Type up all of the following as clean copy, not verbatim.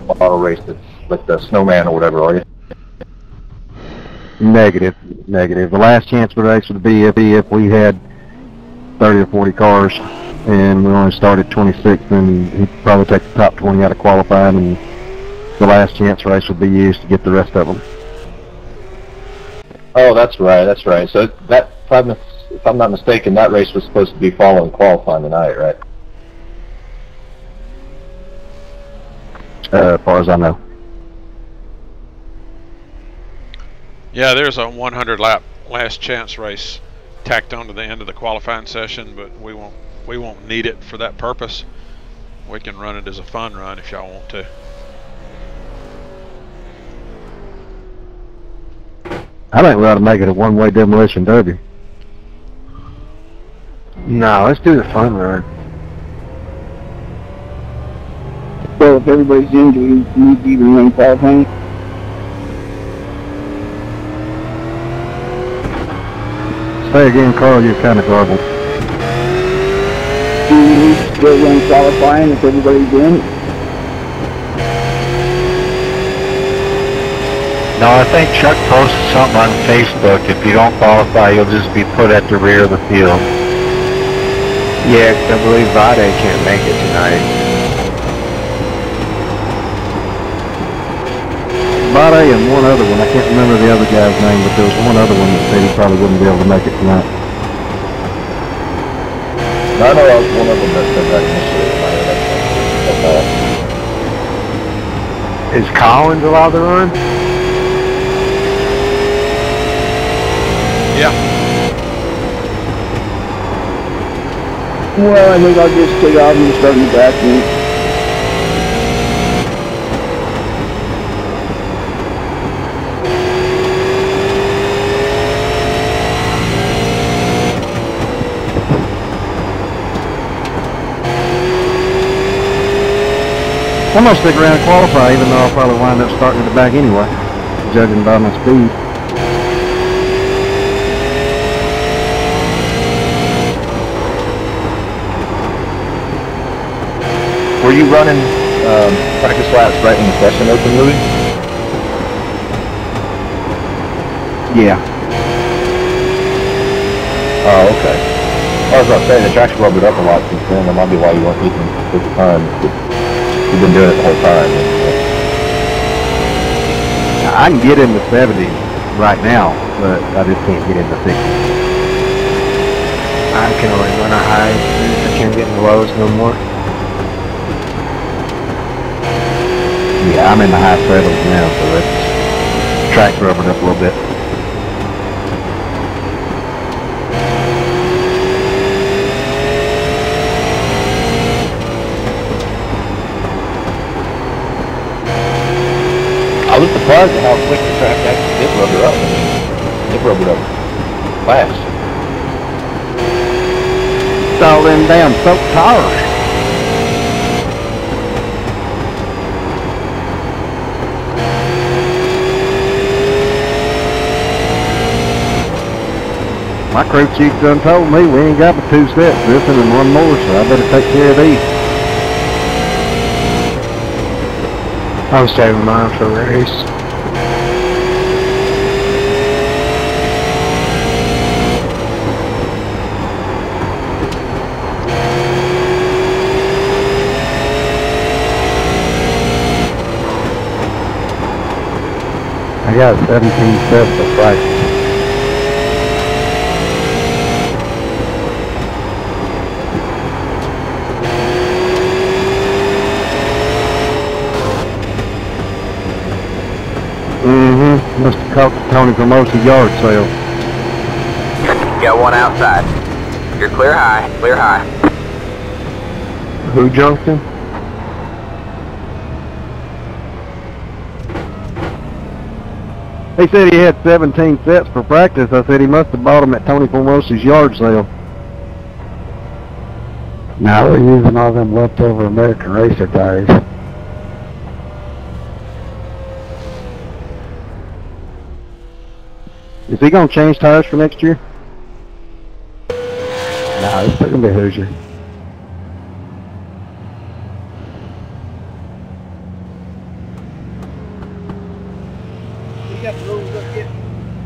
auto race that's like the snowman or whatever, are you? Negative. The last chance race would be if we had 30 or 40 cars and we only started 26th, then he'd probably take the top 20 out of qualifying, and the last chance race would be used to get the rest of them. Oh, that's right. So that, if I'm not mistaken, that race was supposed to be following qualifying tonight, right? As far as I know. Yeah, there's a 100 lap last chance race tacked on to the end of the qualifying session, but we won't need it for that purpose. We can run it as a fun run if y'all want to. I think we ought to make it a one-way demolition derby. No, let's do the fun run. Well, if everybody's in, do we need to even run qualifying? Say again, Carl, you're kind of garbled. Do we need to still run qualifying if everybody's in? No, I think Chuck posted something on Facebook. If you don't qualify, you'll just be put at the rear of the field. Yeah, 'cause I believe Vade can't make it tonight. Bade and one other one, I can't remember the other guy's name, but there was one other one that said he probably wouldn't be able to make it tonight. I know I was one of them that said that initially. Is Collins allowed to run? Yeah. Well, I think I'll just take off and start in the back end. I'm going to stick around and qualify, even though I'll probably wind up starting at the back anyway, judging by my speed. Were you running practice laps right when the session opened, Louis? Yeah. Oh, okay. I was about to say, the track's rubbered up a lot since then. That might be why you weren't using it at the time. You've been doing it the whole time. I can get into 70 right now, but I just can't get into 60. I can only run a high. I can't get in the lows no more. Yeah, I'm in the high 70s now, so that's track's rubbered up a little bit. I was surprised at how quick the track actually did rubber up. I mean, it rubbered up fast. It's all them damn soaked tires. My crew chief done told me we ain't got but 2 sets, this and one more, so I better take care of these. I'm saving mine for a race. I got 17 sets of practice. Must have caught Tony from Ocean yard sale. Got one outside. You're clear high, clear high. Who jumped him? He said he had 17 sets for practice. I said he must have bought them at Tony Formosa's yard sale. Now we're using all them leftover American Racer tires. Is he going to change tires for next year? Nah, it's still gonna be Hoosier. Mm-hmm. 'Must have caught Tony from Ocean yard sale. got the rules up yet,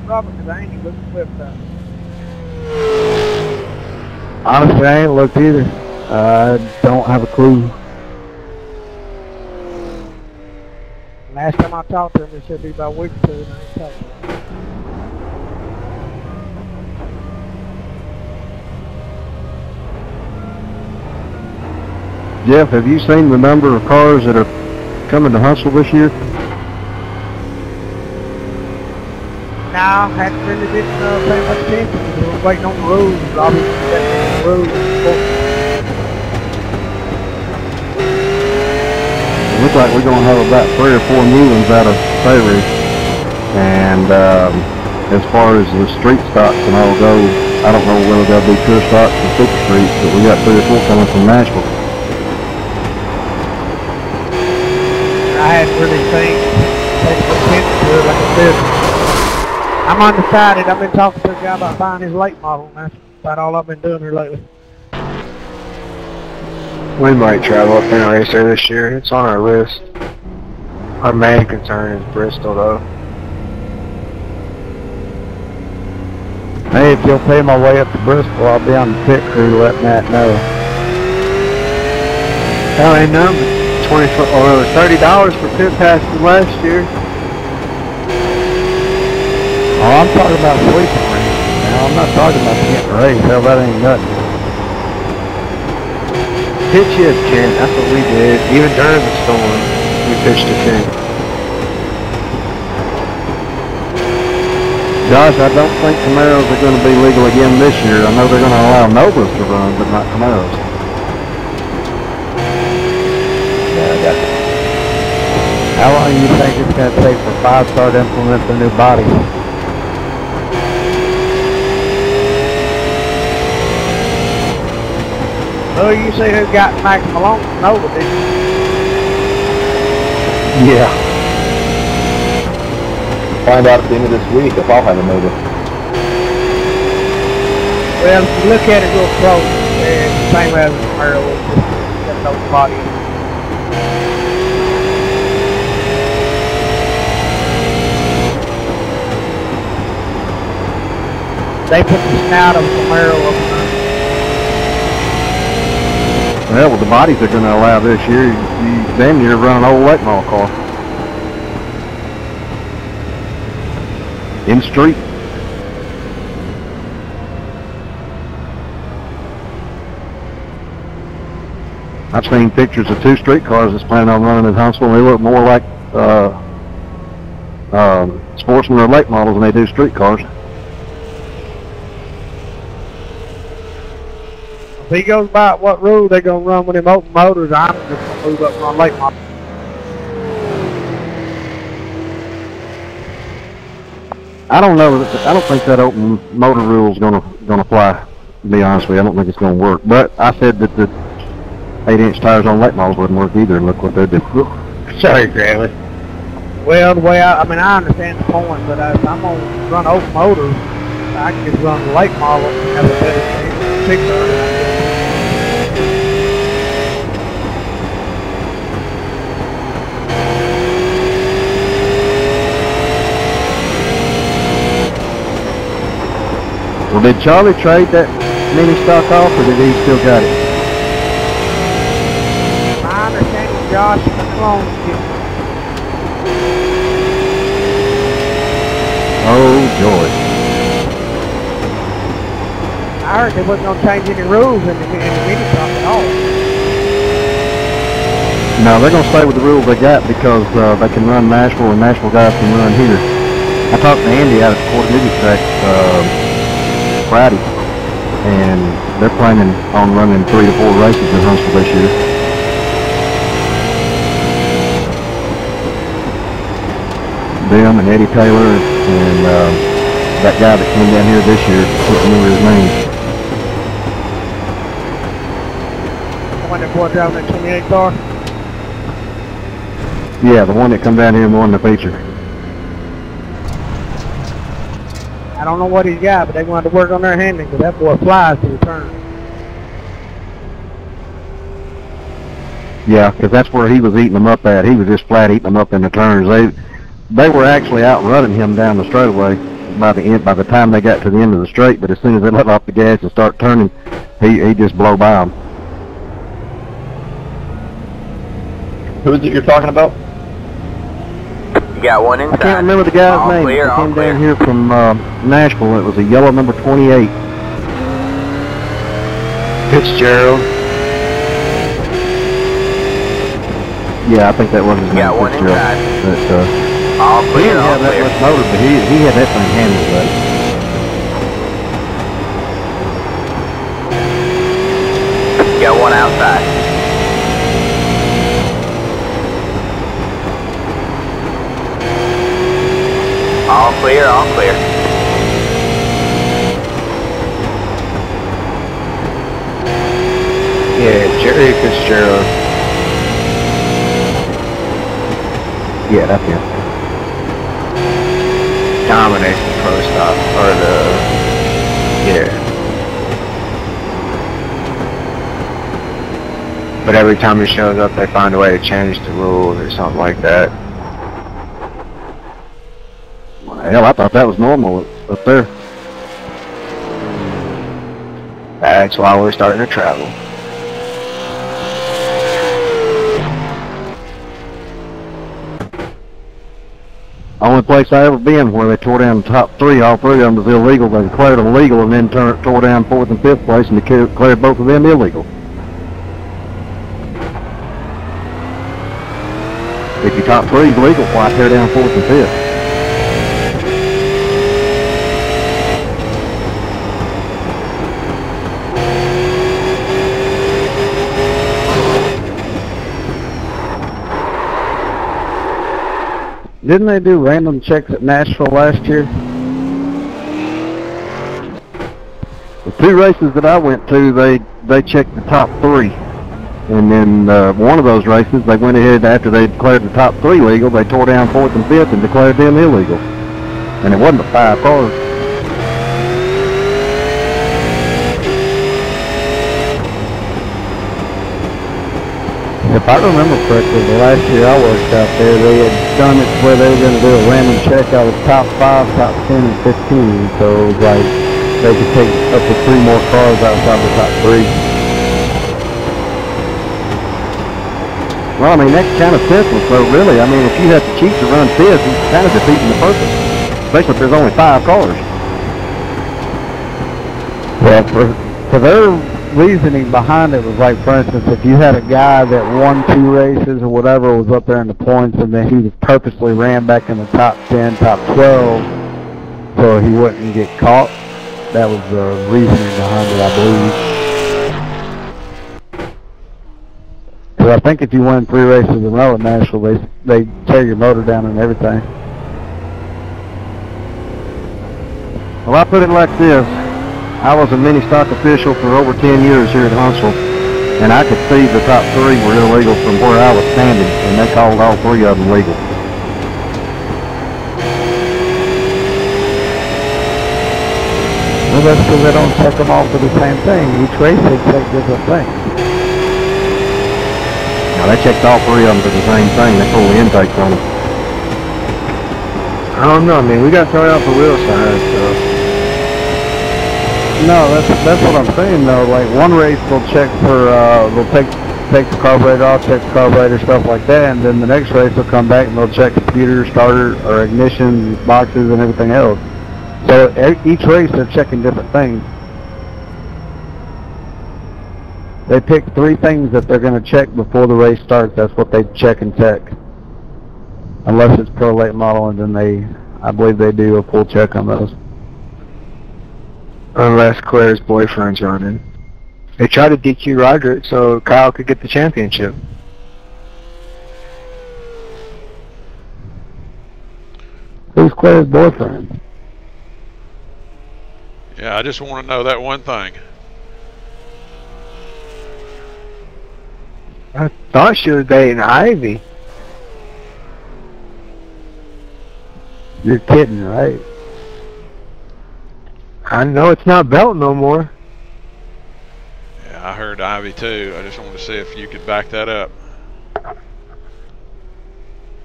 Robert? Because I ain't even looked at the website. Honestly, I ain't looked either. I don't have a clue. Last time I talked to him, he said it'd be about a week or two, and I ain't talked to him. Jeff, have you seen the number of cars that are coming to Huntsville this year? No, I hadn't really didn't pay much attention. We were waiting on the rules. Obviously, the rules. It looks like we're going to have about 3 or 4 new ones out of Savory. And as far as the street stocks and all go, I don't know whether they'll be tour stocks or super streets, but we got 3 or 4 coming from Nashville. I hadn't really taken attention to it, like I said. I'm undecided. I've been talking to a guy about buying his late model, and that's about all I've been doing here lately. We might travel up in a racer this year. It's on our list. Our main concern is Bristol, though. Hey, if you'll pay my way up to Bristol, I'll be on the pit crew letting Matt know. Hell, ain't nothing. It was $30 for pit passes last year. Oh, I'm talking about sleeping race. Now, I'm not talking about getting a race. Hell, that ain't nothing. Pitch you a tent. That's what we did. Even during the storm, we pitched a tent. Josh, I don't think Camaros are going to be legal again this year. I know they're going to allow Novas to run, but not Camaros. Yeah, I got you. How long do you think it's going to take for 5-star to implement the new body? Oh, you see who got Max Malone from Nova, did you? Yeah. Find out at the end of this week if I'll have a Nova. Well, if you look at it real close, it's the same as the Camaro, it's just got no body. They put the snout of the Camaro up front. Well, with the bodies they're going to allow this year, you damn near run an old late model car. In the street. I've seen pictures of 2 street cars that's planning on running in Huntsville, and they look more like sportsmen or late models than they do street cars. If he goes by what rule they're going to run with him open motors, I'm just going to move up and run late model. I don't know. I don't think that open motor rule is gonna fly. To be honest with you, I don't think it's gonna work. But I said that the 8-inch tires on late models wouldn't work either, and look what they did. Sorry, Granley. Well, the way I mean, I understand the point, but if I'm going to run open motors, I can just run the late model and have a better chance of 600. Well, did Charlie trade that mini stock off, or did he still got it? My understanding, Josh, come on. Oh, joy. I heard they wasn't going to change any rules in the mini stock at all. No, they're going to stay with the rules they got because they can run Nashville, and Nashville guys can run here. I talked to Andy out at the Fort Newby track Friday, and they're planning on running 3 to 4 races in Huntsville this year. Them and Eddie Taylor and that guy that came down here this year, I can't remember his name. The one that boy driving that 28 car? Yeah, the one that come down here and won the feature. I don't know what he's got, but they're going to have to work on their handling because that boy flies to the turn. Yeah, because that's where he was eating them up at. He was just flat eating them up in the turns. they were actually outrunning him down the straightaway by the time they got to the end of the straight. But as soon as they let off the gas and start turning, he just blow by them. Who is it you're talking about? You got one I inside. can't remember the guy's All name. clear, He all came clear. down here from Nashville. It was a yellow number 28. Fitzgerald. Yeah, I think that was his You name. got one Fitzgerald. inside. But, All he clear, didn't all have that clear. much motor, but he had that thing handled, buddy. You got one outside. All clear, all clear. Yeah, Jerry Fitzgerald. Yeah, that's him. Dominates the pro stop, or yeah. But every time he shows up, they find a way to change the rules or something like that. Hell, I thought that was normal up there. That's why we're starting to travel. Only place I ever been where they tore down the top three, all three of them was illegal. They declared them legal and then tore down fourth and fifth place and declared both of them illegal. If your top three is legal, why tear down fourth and fifth? Didn't they do random checks at Nashville last year? The two races that I went to, they checked the top three. And then one of those races, they went ahead after they declared the top three legal, they tore down fourth and fifth and declared them illegal. And it wasn't but 5 cars. If I remember correctly, the last year I worked out there, they had done it where they were going to do a random check out of top 5, top 10, and 15. So it was like they could take up to 3 more cars outside the top 3. Well, I mean, that's kind of senseless, so really, I mean, if you have to cheat to run fifth, it's kind of defeating the purpose. Especially if there's only 5 cars. Yeah, for their reasoning behind it was like, for instance, if you had a guy that won 2 races or whatever, was up there in the points, and then he purposely ran back in the top 10, top 12, so he wouldn't get caught. That was the reasoning behind it, I believe. Because I think if you win 3 races in a row in Nashville, they tear your motor down and everything. Well, I put it like this. I was a mini stock official for over 10 years here at Huntsville, and I could see the top 3 were illegal from where I was standing, and they called all 3 of them legal. Well, that's because they don't check them all for the same thing. Each race they check different things. Now, they checked all 3 of them for the same thing. They pulled the intakes on them. I don't know, man. We got thrown out for wheel size, so. No, that's what I'm saying though. Like one race they'll check for they'll take the carburetor off, check the carburetor, stuff like that, and then the next race they'll come back and they'll check computer, starter, or ignition boxes and everything else. So each race they're checking different things. They pick 3 things that they're going to check before the race starts. That's what they check and check. Unless it's pro late model, and then I believe they do a full check on those. Unless Claire's boyfriend's running. They tried to DQ Roderick so Kyle could get the championship. Who's Claire's boyfriend? Yeah, I just want to know that one thing. I thought she was dating Ivy. You're kidding, right? I know it's not Belt no more. Yeah, I heard Ivy too. I just wanted to see if you could back that up.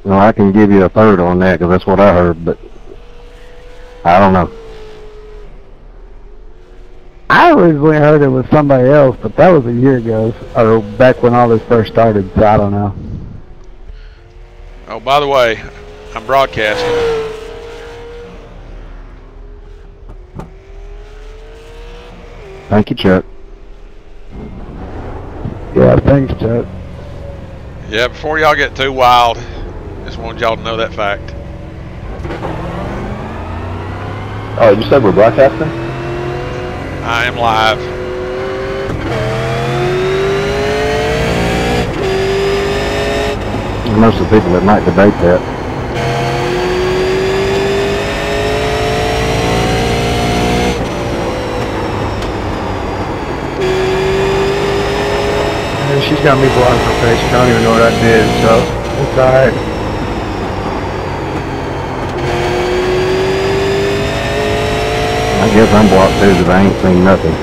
Well, I can give you a third on that because that's what I heard, but I don't know. I originally heard it was somebody else, but that was a year ago, or back when all this first started, so I don't know. Oh, by the way, I'm broadcasting. Thank you, Chuck. Yeah, thanks, Chuck. Yeah, before y'all get too wild, just wanted y'all to know that fact. Oh, you said we're broadcasting? I am live. Most of the people that might debate that. She's got me blocked on Facebook. I don't even know what I did, so it's alright. I guess I'm blocked too because I ain't seen nothing.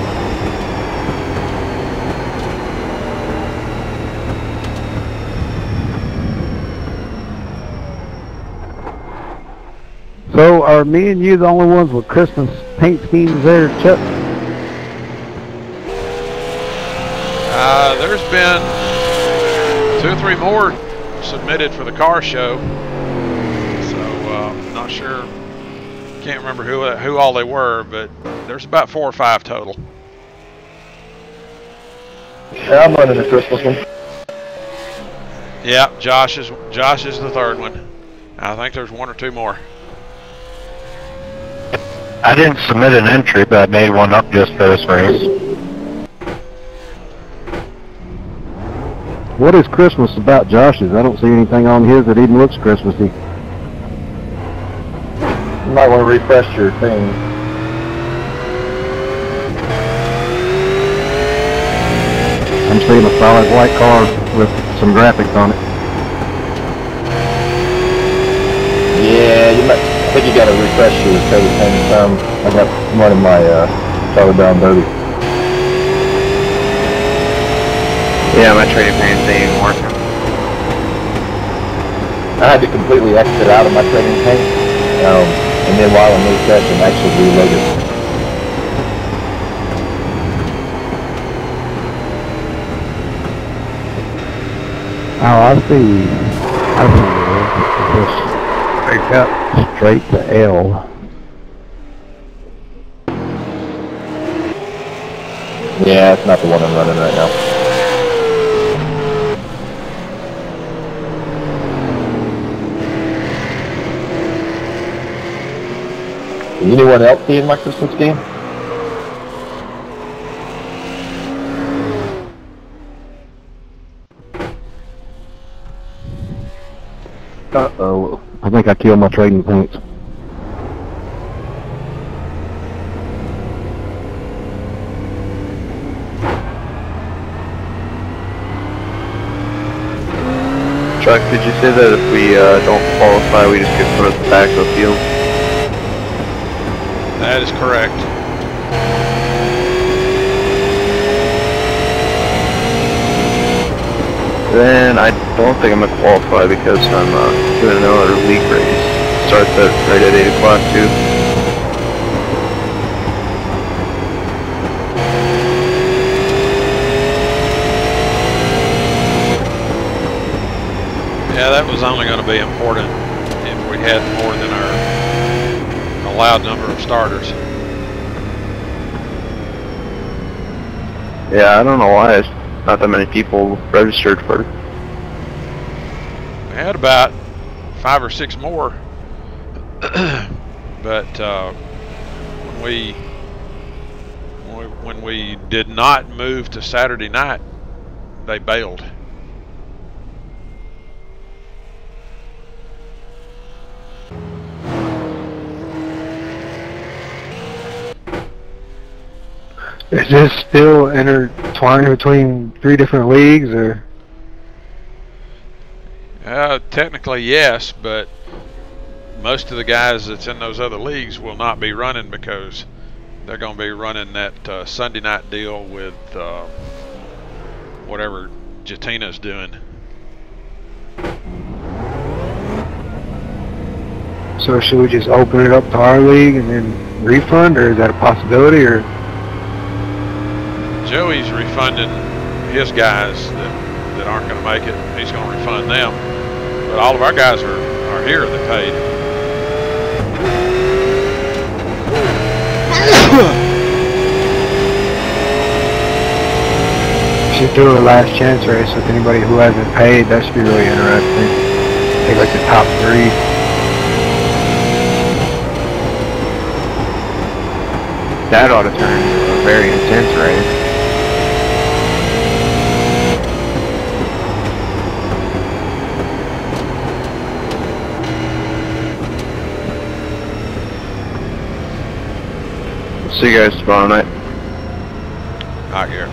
So are me and you the only ones with Christmas paint schemes there, Chuck? There's been 2 or 3 more submitted for the car show, so not sure. Can't remember who all they were, but there's about 4 or 5 total. Yeah, I'm running the Christmas one. Yeah, Josh is the 3rd one. I think there's 1 or 2 more. I didn't submit an entry, but I made one up just for this race. What is Christmas about Josh's? I don't see anything on his that even looks Christmassy. You might want to refresh your thing. I'm seeing a solid white car with some graphics on it. Yeah, you might. I think you got to refresh your code at the same time. I got one in my Charlie Brown Derby. Yeah, my trading paint's ain't working. I had to completely exit out of my trading paint, and then while in this session, actually reload it. Oh, I see. Straight up, straight to L. Yeah, it's not the one I'm running right now. Is anyone else seeing my Christmas game? Uh-oh. I think I killed my trading paints. Chuck, did you say that if we don't qualify, we just get put at the back of the field? That is correct. Then I don't think I'm going to qualify because I'm doing another league race. Starts right at 8 o'clock too. Yeah, that was only going to be important if we had more than our allowed number of starters. Yeah, I don't know why not that many people registered for it. We had about 5 or 6 more, but when we did not move to Saturday night, they bailed. Is this still intertwined between 3 different leagues, or? Technically, yes, but most of the guys that's in those other leagues will not be running because they're going to be running that Sunday night deal with whatever Jatina's doing. So should we just open it up to our league and then refund, or is that a possibility? Or Joey's refunding his guys that aren't going to make it. He's going to refund them. But all of our guys are here that paid. should do a last chance race with anybody who hasn't paid. That should be really interesting. Take like the top 3. That ought to turn into a very intense race. See you guys tomorrow night. Out here.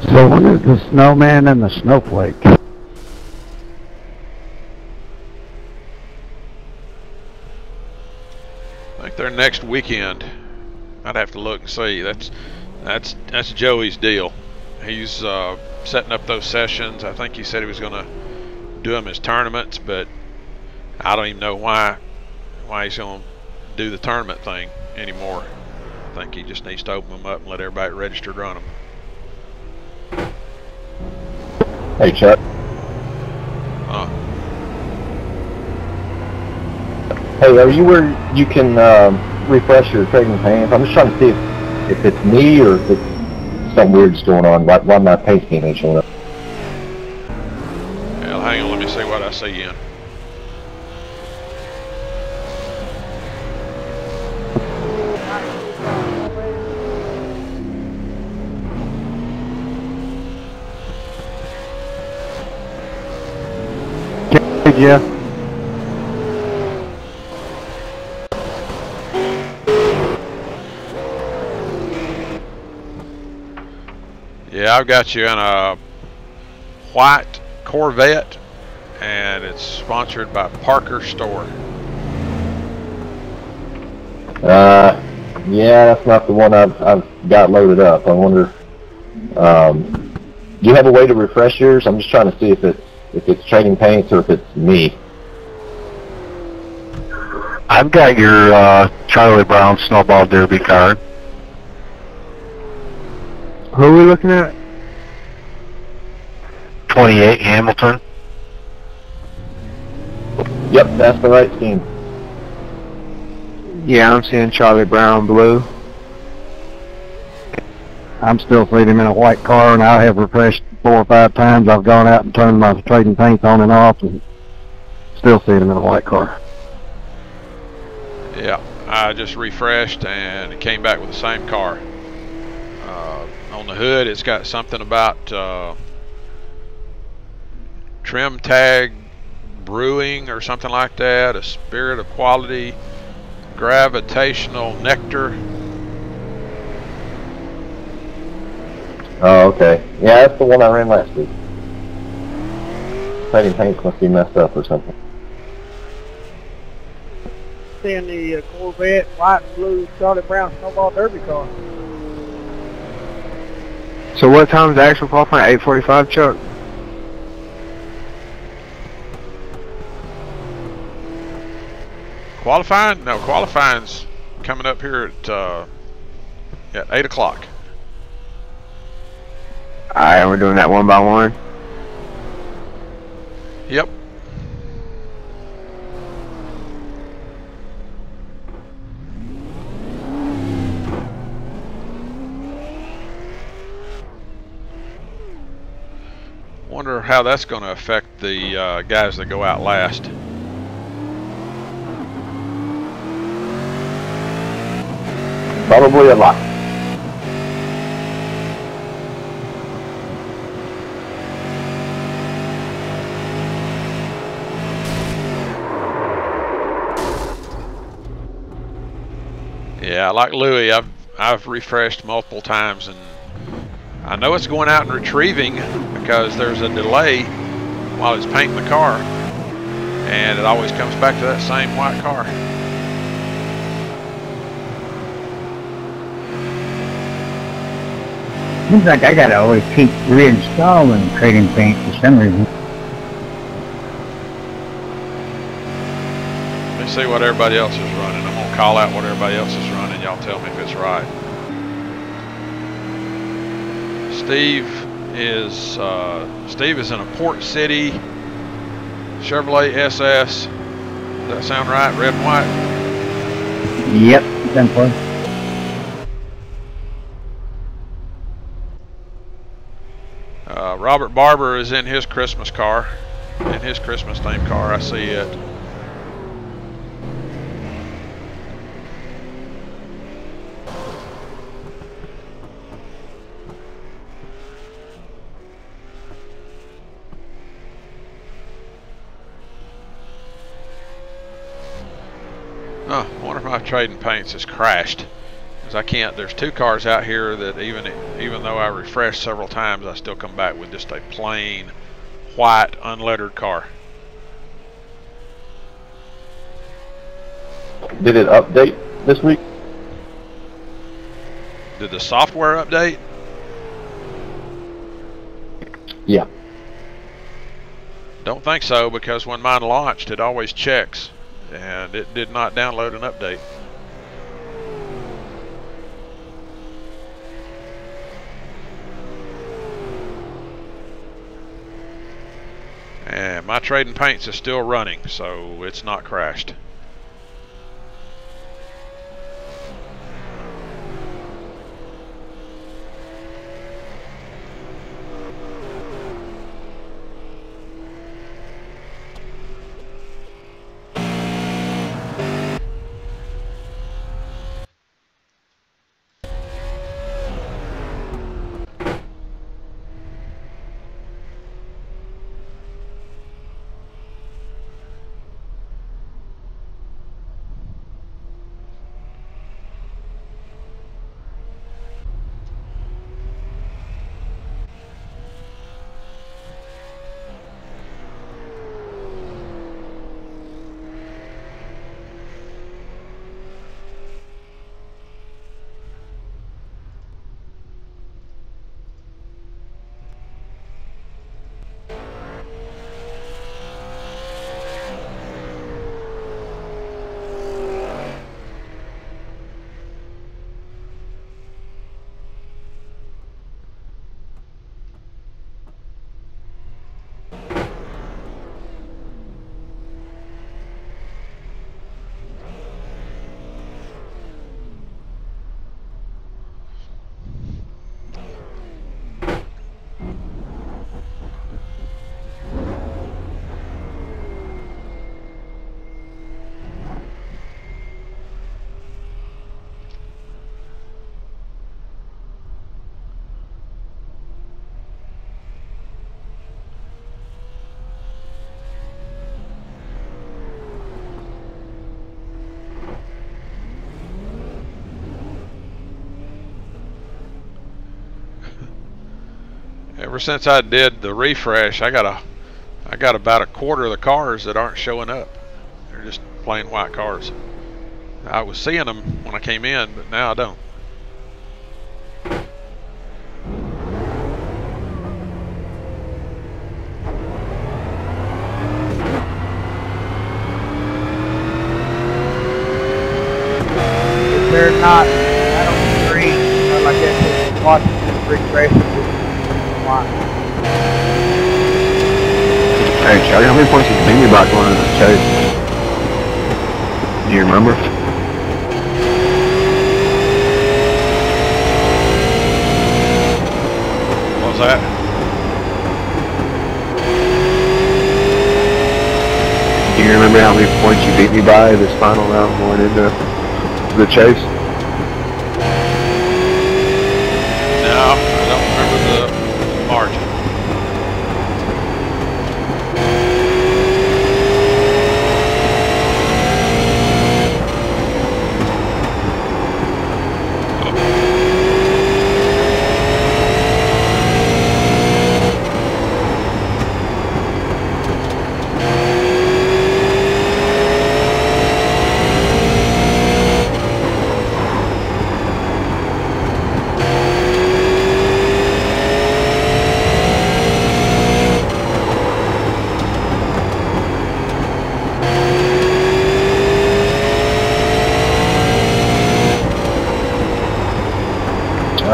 So when is the snowman and the snowflake? I think they're next weekend. I'd have to look and see. That's Joey's deal. He's setting up those sessions. I think he said he was going to do them as tournaments, but I don't even know why he's going to do the tournament thing anymore. I think he just needs to open them up and let everybody register to run them. Hey, Chuck. Hey, are you where you can refresh your trading paints? I'm just trying to see if it's me or if it's something weird's going on. Why my paint scheme ain't showing up? Well, hang on, let me see what I see in. Hey, Jeff. Yeah, I've got you in a white Corvette, and it's sponsored by Parker Store. Yeah, that's not the one I've got loaded up. I wonder, do you have a way to refresh yours? I'm just trying to see if it's trading paints or if it's me. I've got your Charlie Brown Snowball Derby card. Who are we looking at? 28 Hamilton. Yep, that's the right scheme. Yeah, I'm seeing Charlie Brown blue. I'm still seeing him in a white car, and I have refreshed 4 or 5 times. I've gone out and turned my trading paints on and off, and still seeing him in a white car. Yeah, I just refreshed and it came back with the same car. On the hood, it's got something about Trim Tag Brewing or something like that, a spirit of quality, gravitational nectar. Oh, okay. Yeah, that's the one I ran last week. Trading paints must be messed up or something. Seeing the Corvette, white and blue Charlie Brown Snowball Derby car. So what time is the actual qualifying? 8:45, Chuck? Qualifying? No, qualifying's coming up here at 8 o'clock. Alright, we're doing that one by one. Yep. Wonder how that's going to affect the guys that go out last. Probably a lot. Yeah, like Louis, I've refreshed multiple times, and I know it's going out and retrieving because there's a delay while it's painting the car, and it always comes back to that same white car. Seems like I gotta always keep reinstalling trading paint for some reason. Let me see what everybody else is running. I'm gonna call out what everybody else is running. Y'all tell me if it's right. Steve is in a Port City Chevrolet SS. Does that sound right? Red and white? Yep, simple. Robert Barber is in his Christmas car, in his Christmas themed car. I see it. Oh, I wonder if my trading paints has crashed. Because I can't, there's two cars out here that even though I refresh several times, I still come back with just a plain white unlettered car. Did it update this week? Did the software update? Yeah. Don't think so, because when mine launched, it always checks, and it did not download an update. And my trading paints is still running, so it's not crashed. Ever since I did the refresh, I got about a quarter of the cars that aren't showing up. They're just plain white cars. I was seeing them when I came in, but now I don't. If they're not, I don't agree. Like that, watching this refresh. Hey, Charlie, how many points did you think about going into the chase? Do you remember? What was that? Do you remember how many points you beat me by this final round going into the chase? No, I don't remember the margin.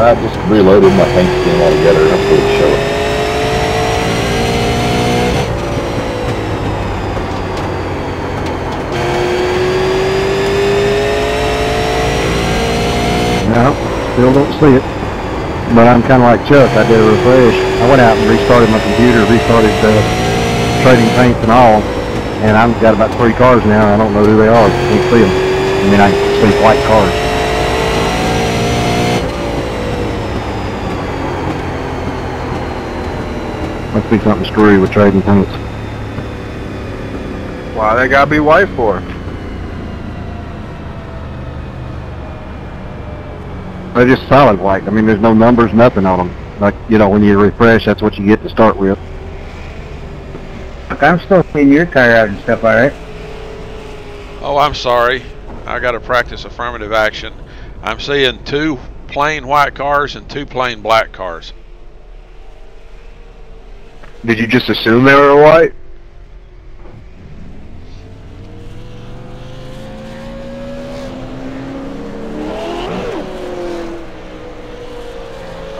I just reloaded my paint scheme altogether. That's what it's showing. No, still don't see it. But I'm kind of like Chuck. I did a refresh. I went out and restarted my computer, restarted trading paints and all, and I've got about 3 cars now. And I don't know who they are. Can't see them. I mean, I can see white cars. Must be something screwy with trading paints. Why they gotta be white for? They're just solid white. I mean, there's no numbers, nothing on them. Like, you know, when you refresh, that's what you get to start with. Look, I'm still seeing your tire out and stuff, alright? Oh, I'm sorry. I got to practice affirmative action. I'm seeing 2 plain white cars and 2 plain black cars. Did you just assume they were white?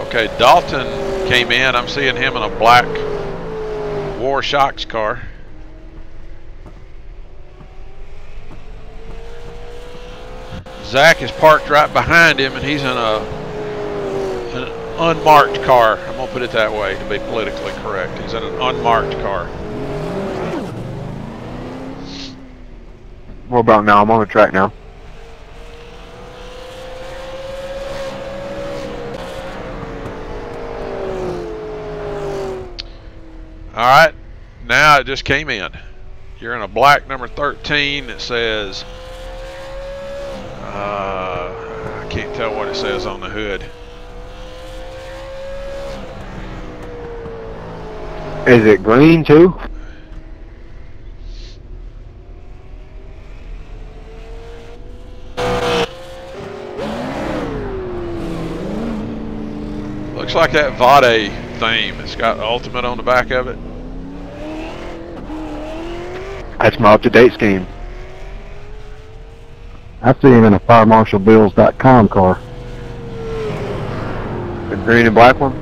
Okay, Dalton came in. I'm seeing him in a black War Shocks car. Zach is parked right behind him, and he's in an unmarked car. I'm going to put it that way to be politically correct. He's in an unmarked car. What about now? I'm on the track now. Alright, now it just came in. You're in a black number 13 that says, I can't tell what it says on the hood. Is it green too? Looks like that Vade theme. It's got Ultimate on the back of it. That's my up-to-date scheme. I see him in a FireMarshalBills.com car. The green and black one?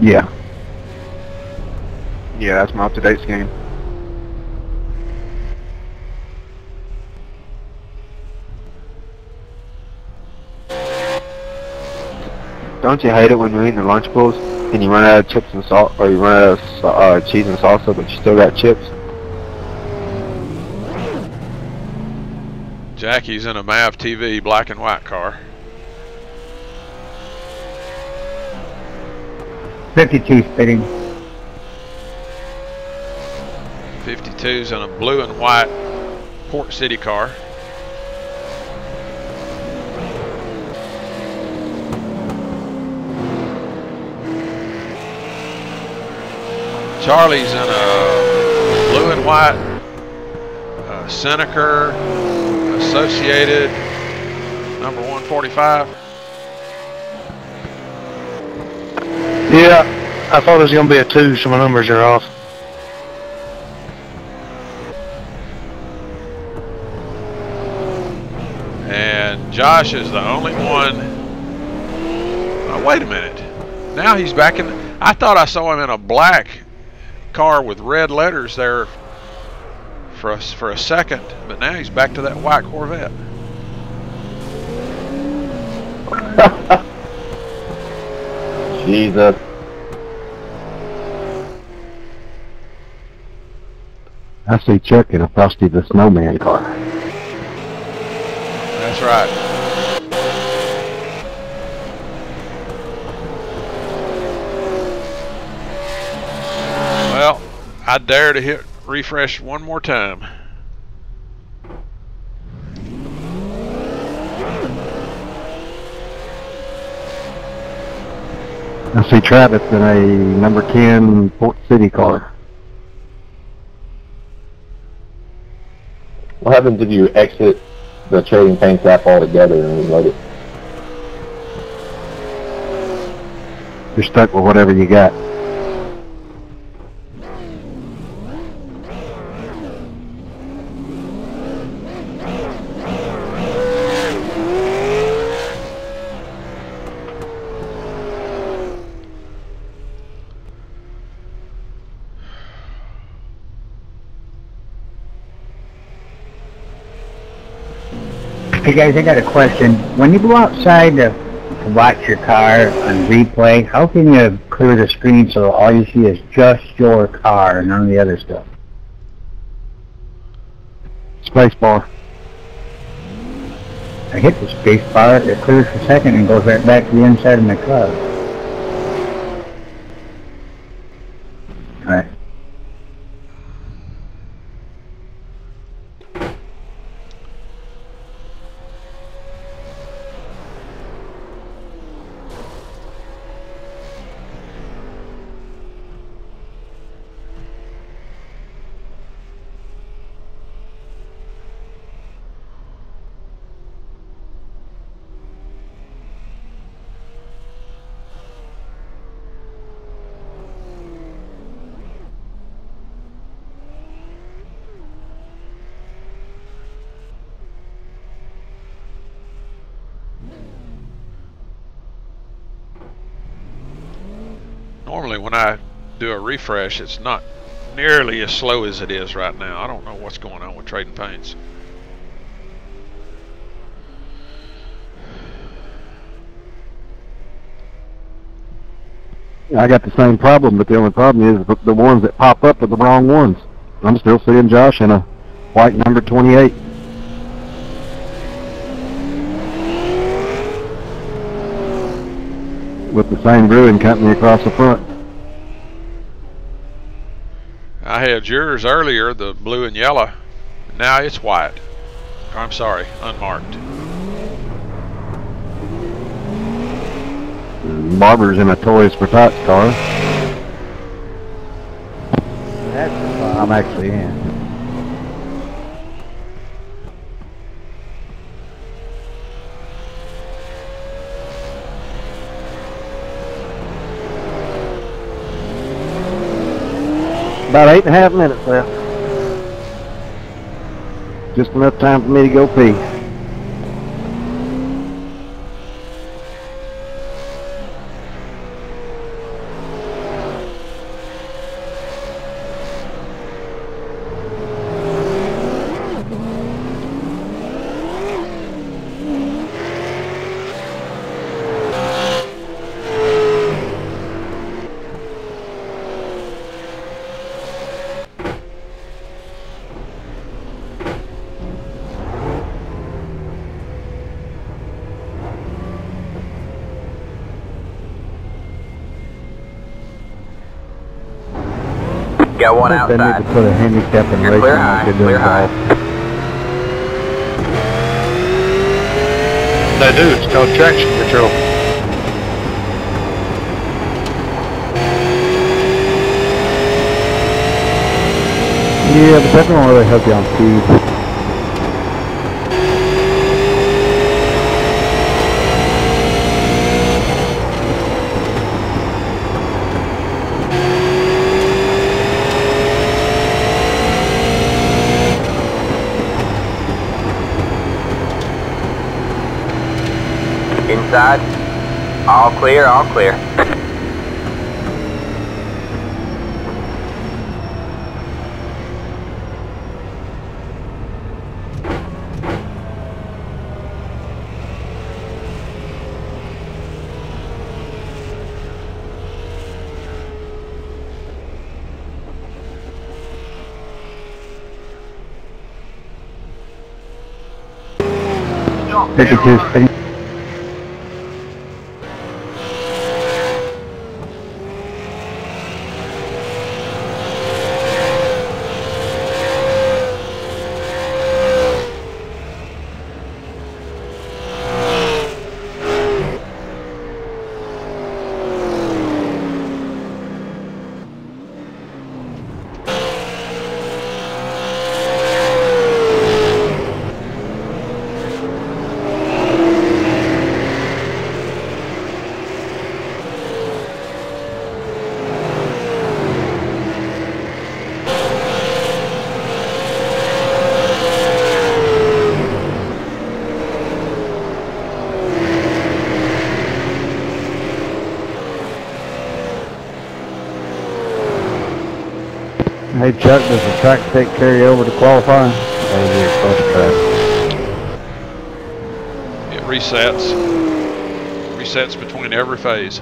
Yeah. Yeah, that's my up-to-date scheme. Don't you hate it when you're eating the Lunchables and you run out of chips and salt, or you run out of cheese and salsa, but you still got chips? Jackie's in a MAV TV black and white car. 52 spitting. 52's in a blue and white Port City car. Charlie's in a blue and white Seneca Associated number 145. Yeah, I thought it was going to be a 2, so my numbers are off. And Josh is the only one. Oh, wait a minute. Now he's back in. I thought I saw him in a black car with red letters there for a second, but now he's back to that white Corvette. Jesus. I see Chuck in a Frosty the Snowman car. That's right. Well, I dare to hit refresh one more time. I see Travis in a number 10 Port City car. What happens if you exit the Trading Paints app altogether and reload it? You're stuck with whatever you got. Hey guys, I got a question. When you go outside to watch your car on replay, how can you clear the screen so all you see is just your car and none of the other stuff? Space bar. I hit the space bar, it clears for a second and goes right back to the inside of my car. Alright. Normally when I do a refresh, it's not nearly as slow as it is right now. I don't know what's going on with Trading Paints. I got the same problem, but the only problem is the ones that pop up are the wrong ones. I'm still seeing Josh in a white number 28. With the same brewing company across the front. I had yours earlier, the blue and yellow. Now it's white. I'm sorry, unmarked. Barber's in a Toys for Tots car. That's the car I'm actually in. About 8.5 minutes left. Just enough time for me to go pee. Got one I think they outside. need to put a handicap in You're racing clear like high, they do in clear high. golf. They do, it's called traction control. Yeah, but that don't really help you on speed. Inside. All clear, all clear. Look at his thing. Hey Chuck, does the track stick carry over to qualifying? Or is it across the track? resets. Resets between every phase.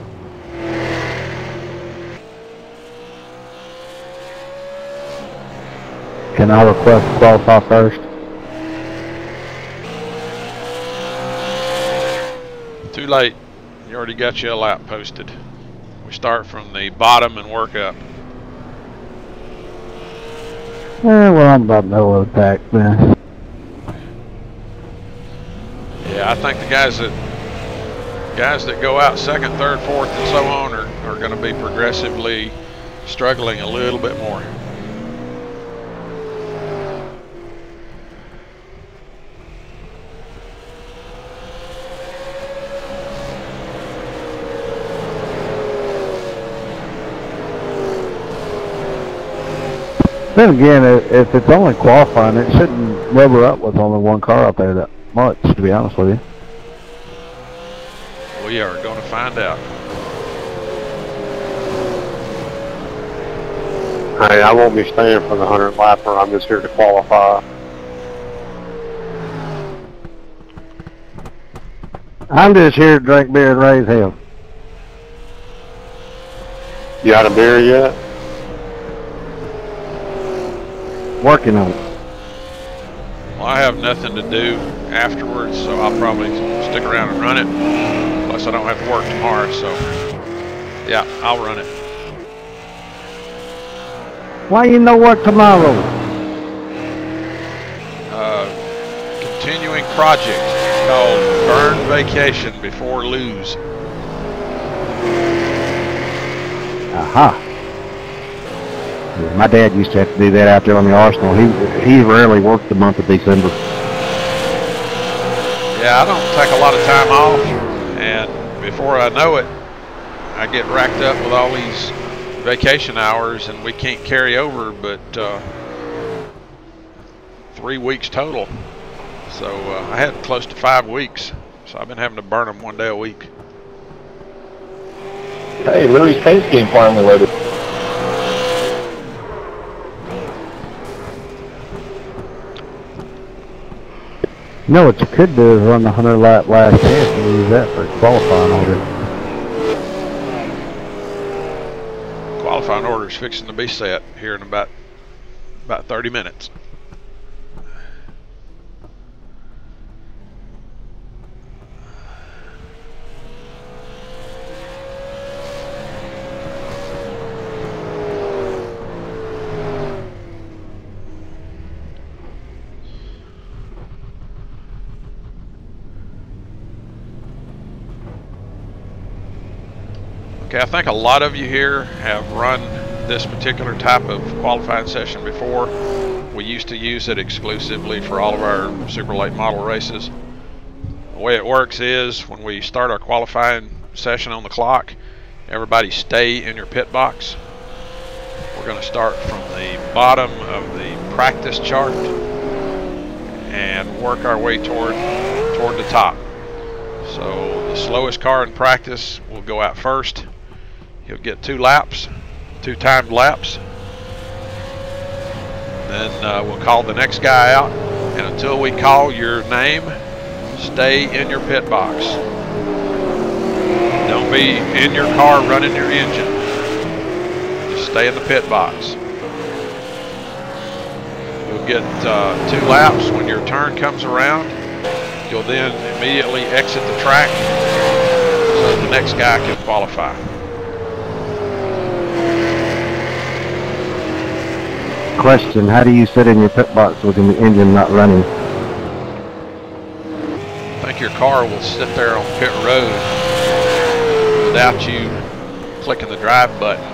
Can I request to qualify first? Too late. You already got your lap posted. We start from the bottom and work up. Well, I'm about middle of the pack then. Yeah, I think the guys that go out second, third, fourth, and so on are going to be progressively struggling a little bit more. Then again, if it's only qualifying, it shouldn't rubber up with only one car out there that much, to be honest with you. We are going to find out. Hey, I won't be staying for the 100 lapper. I'm just here to qualify. I'm just here to drink beer and raise hell. You out of beer yet? Working on it. Well, I have nothing to do afterwards, so I'll probably stick around and run it. Plus, I don't have to work tomorrow, so yeah, I'll run it. Why you know what tomorrow? Continuing project called Burn Vacation Before Lose. Aha. My dad used to have to do that out there on the Arsenal. He rarely worked the month of December. Yeah, I don't take a lot of time off, and before I know it, I get racked up with all these vacation hours, and we can't carry over but 3 weeks total. So I had close to 5 weeks, so I've been having to burn them 1 day a week. Hey, Louis' paint scheme finally loaded. You know what you could do is run the 100 lap last chance and use that for qualifying order. Qualifying order is fixing to be set here in about 30 minutes. Okay, I think a lot of you here have run this particular type of qualifying session before. We used to use it exclusively for all of our super late model races. The way it works is when we start our qualifying session on the clock, everybody stay in your pit box. We're going to start from the bottom of the practice chart and work our way toward the top. So the slowest car in practice will go out first. He'll get 2 laps, 2 timed laps. Then we'll call the next guy out, and until we call your name, stay in your pit box. Don't be in your car running your engine. Just stay in the pit box. You'll get 2 laps. When your turn comes around, you'll then immediately exit the track so the next guy can qualify. Question, how do you sit in your pit box with the engine not running? I think your car will sit there on pit road without you clicking the drive button.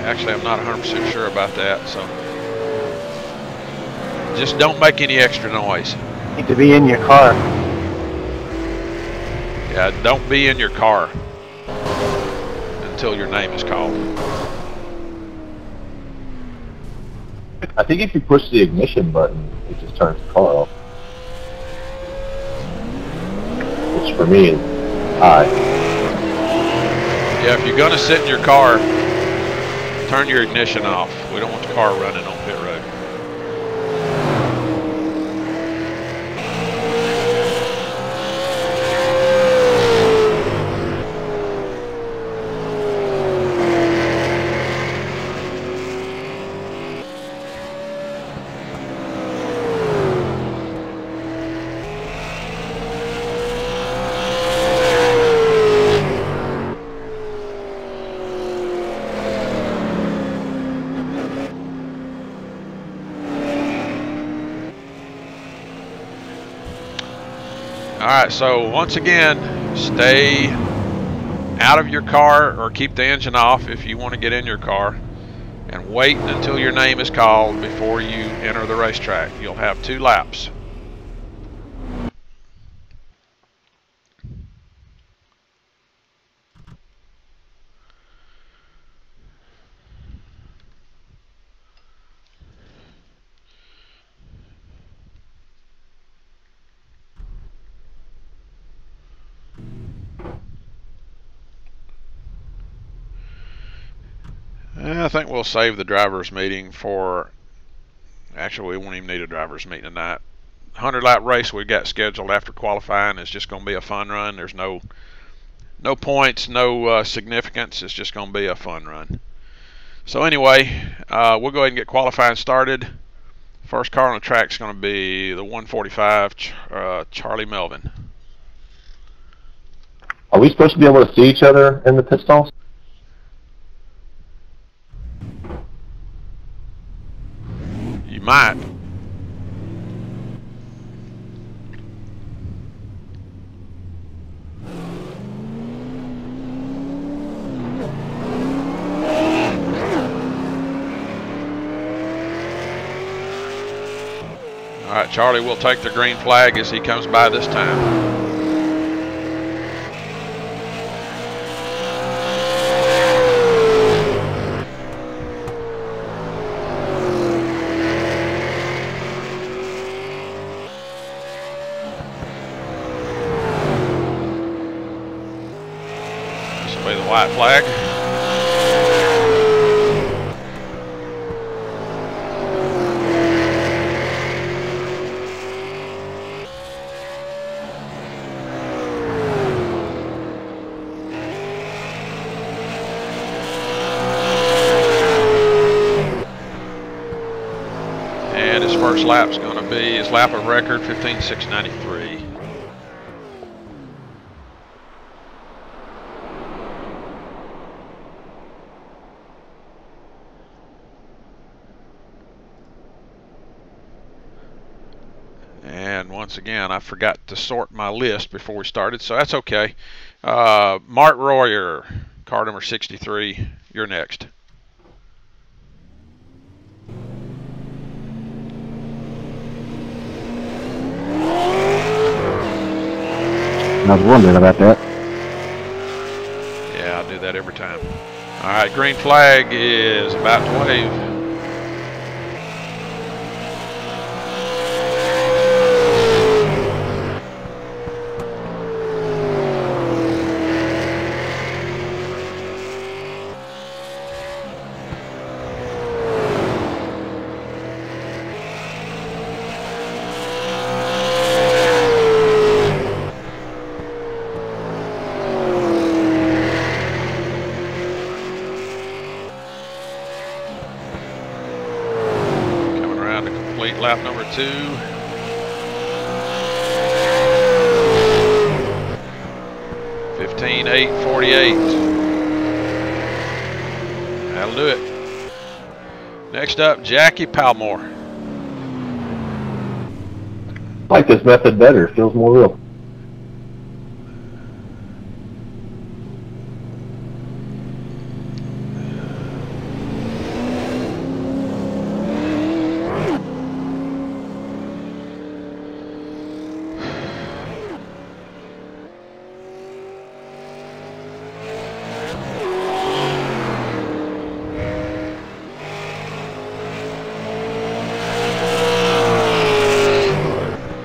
Actually, I'm not 100% sure about that, so just don't make any extra noise. Need to be in your car. Yeah, don't be in your car until your name is called. I think if you push the ignition button, it just turns the car off. Which for me is high. Yeah, if you're going to sit in your car, turn your ignition off. We don't want the car running on pit road. Alright, so once again, stay out of your car or keep the engine off if you want to get in your car, and wait until your name is called before you enter the racetrack. You'll have 2 laps. I think we'll save the drivers meeting for, actually we won't even need a drivers meeting tonight. 100 lap race we got scheduled after qualifying is just going to be a fun run. There's no points, no significance. It's just going to be a fun run. So anyway, we'll go ahead and get qualifying started. First car on the track is going to be the 145 Charlie Melvin. Are we supposed to be able to see each other in the pit stalls? You might. All right, Charlie will take the green flag as he comes by this time. White flag. And his first lap is going to be his lap of record, 15.693. And once again, I forgot to sort my list before we started, so that's okay. Mark Royer, car number 63, you're next. I was wondering about that. Yeah, I do that every time. All right, green flag is about to wave. Lap number 2. $15.848. That'll do it. Next up, Jackie Palmore. I like this method better. It feels more real.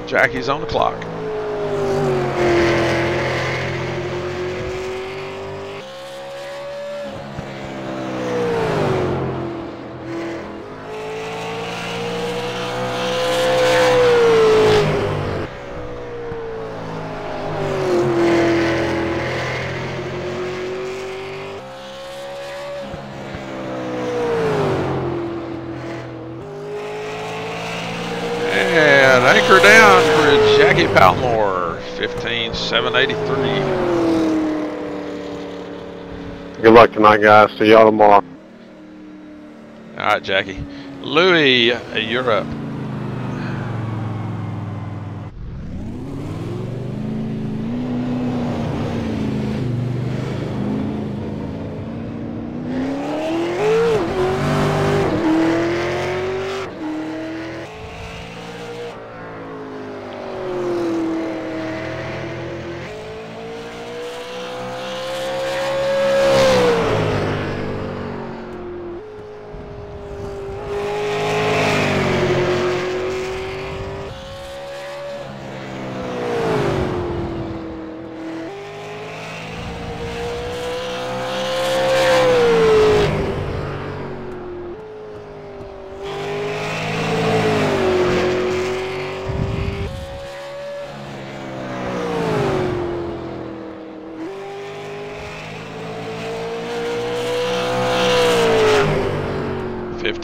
Jackie's on the clock. And anchor down for Jackie Palmore, 15.783. Good luck tonight, guys. See y'all tomorrow. All right, Jackie. Louis, you're up.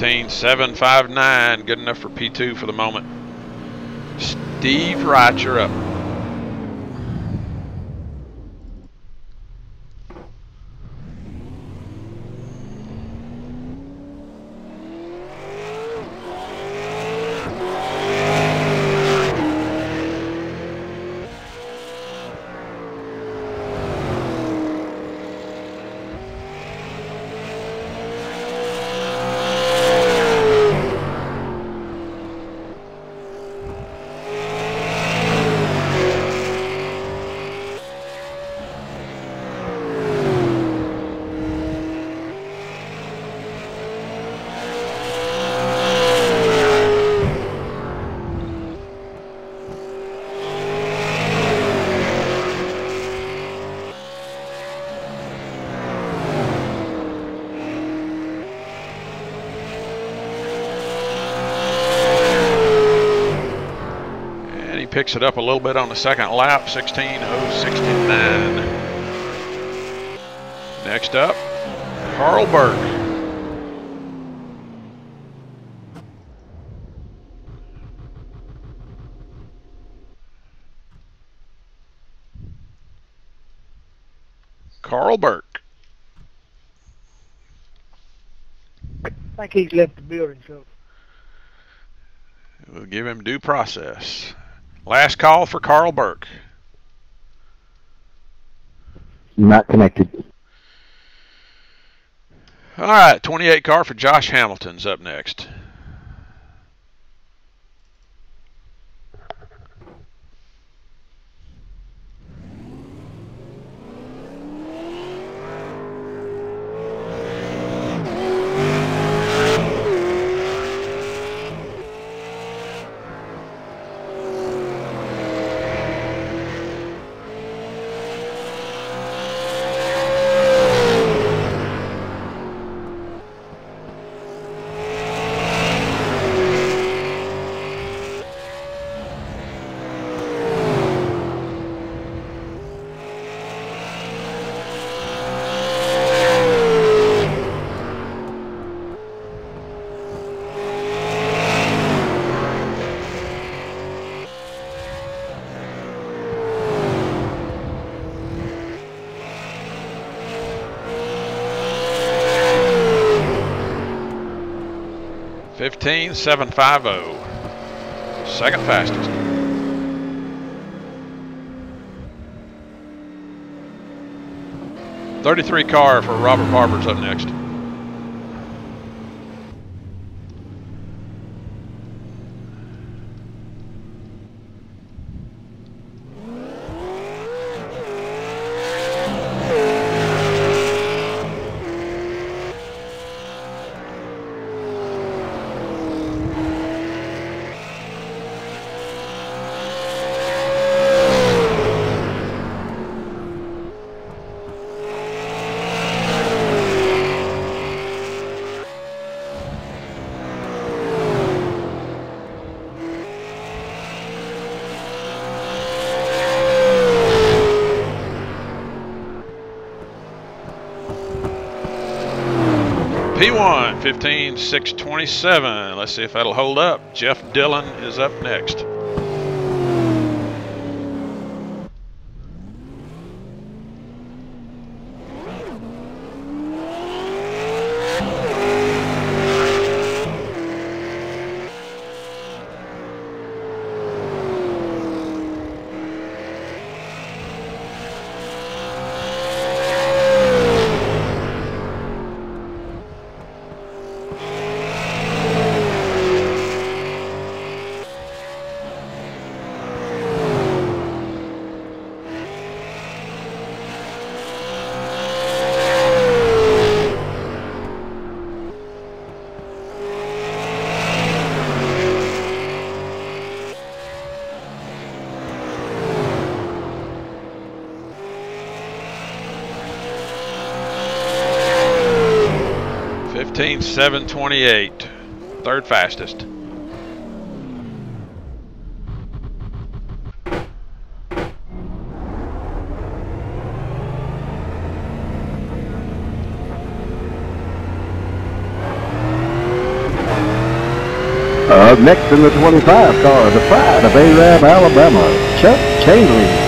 15.759, good enough for P2 for the moment. Steve Wright, you're up. Picks it up a little bit on the second lap, 16.069. Next up, Carl Burke. Carl Burke. I think he's left the building, so We'll give him due process. Last call for Carl Burke. Not connected. All right, 28 car for Josh Hamilton's up next. $15.750. Second fastest. $33 car for Robert Barber's up next. P1, 15.627. Let's see if that'll hold up. Jeff Dillon is up next. $15.728, third fastest. Up next in the 25 car, the pride of Arab, Alabama, Chuck Chamblee.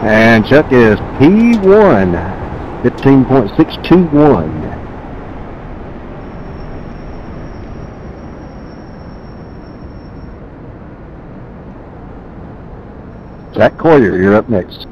And Chuck is P1, 15.621. Jack Collier, you're up next.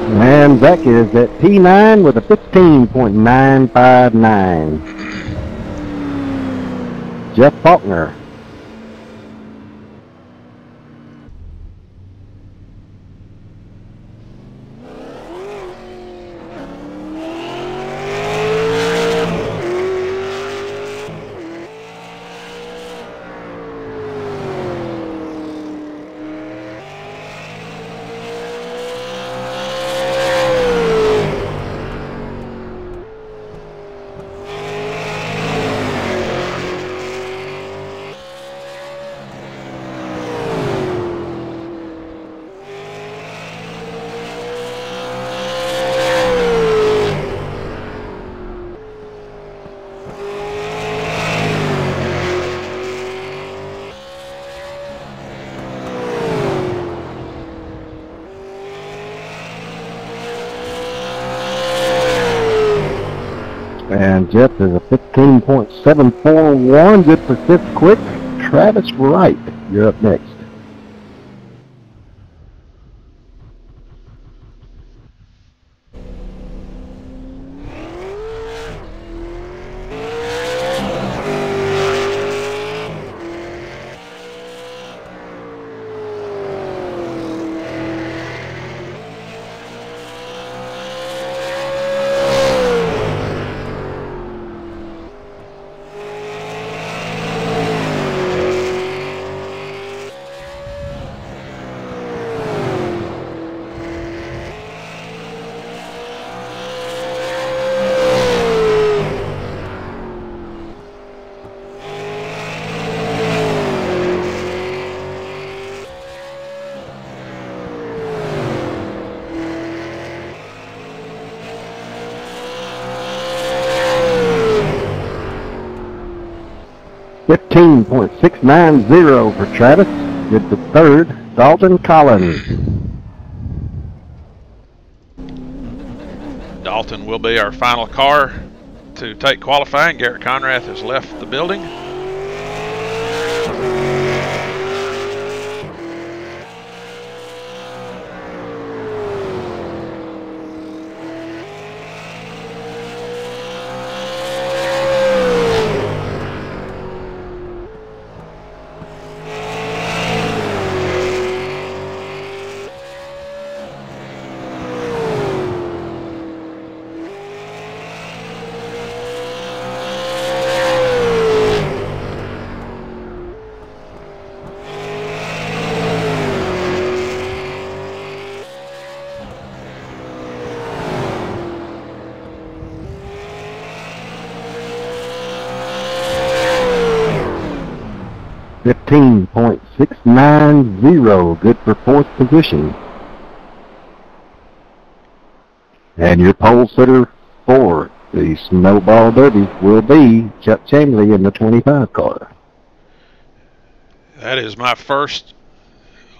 And Zach is at P9 with a 15.959. Jeff Faulkner. And Jeff is a 15.741, good for fifth quick. Travis Wright, you're up next. .690 for Travis. Good for third. Dalton Collins. Dalton will be our final car to take qualifying. Garrett Conrath has left the building. .690, good for fourth position. And your pole sitter for the Snowball Derby will be Chuck Chamblee in the 25 car. That is my first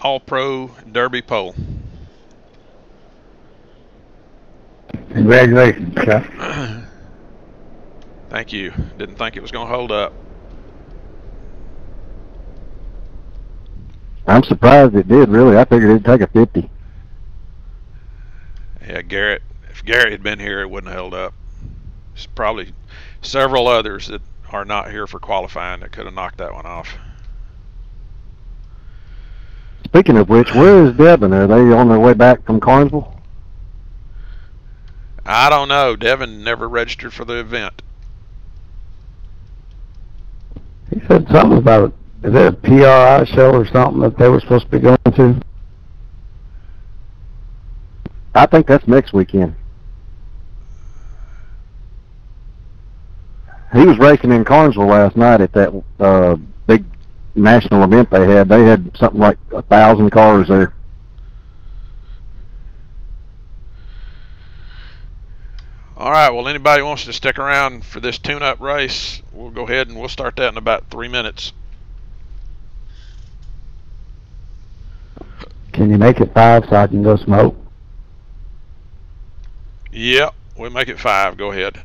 All-Pro Derby pole. Congratulations, Chuck. Thank you. Didn't think it was going to hold up. I'm surprised it did, really. I figured it'd take a 50. Yeah, Garrett. If Garrett had been here, it wouldn't have held up. There's probably several others that are not here for qualifying that could have knocked that one off. Speaking of which, where is Devin? Are they on their way back from Carnesville? I don't know. Devin never registered for the event. He said something about, is it a PRI show or something that they were supposed to be going to? I think that's next weekend. He was racing in Carnesville last night at that big national event they had. They had something like 1,000 cars there. All right, well, anybody wants to stick around for this tune-up race, we'll go ahead and we'll start that in about 3 minutes. Can you make it 5 so I can go smoke? Yep, we'll make it 5. Go ahead.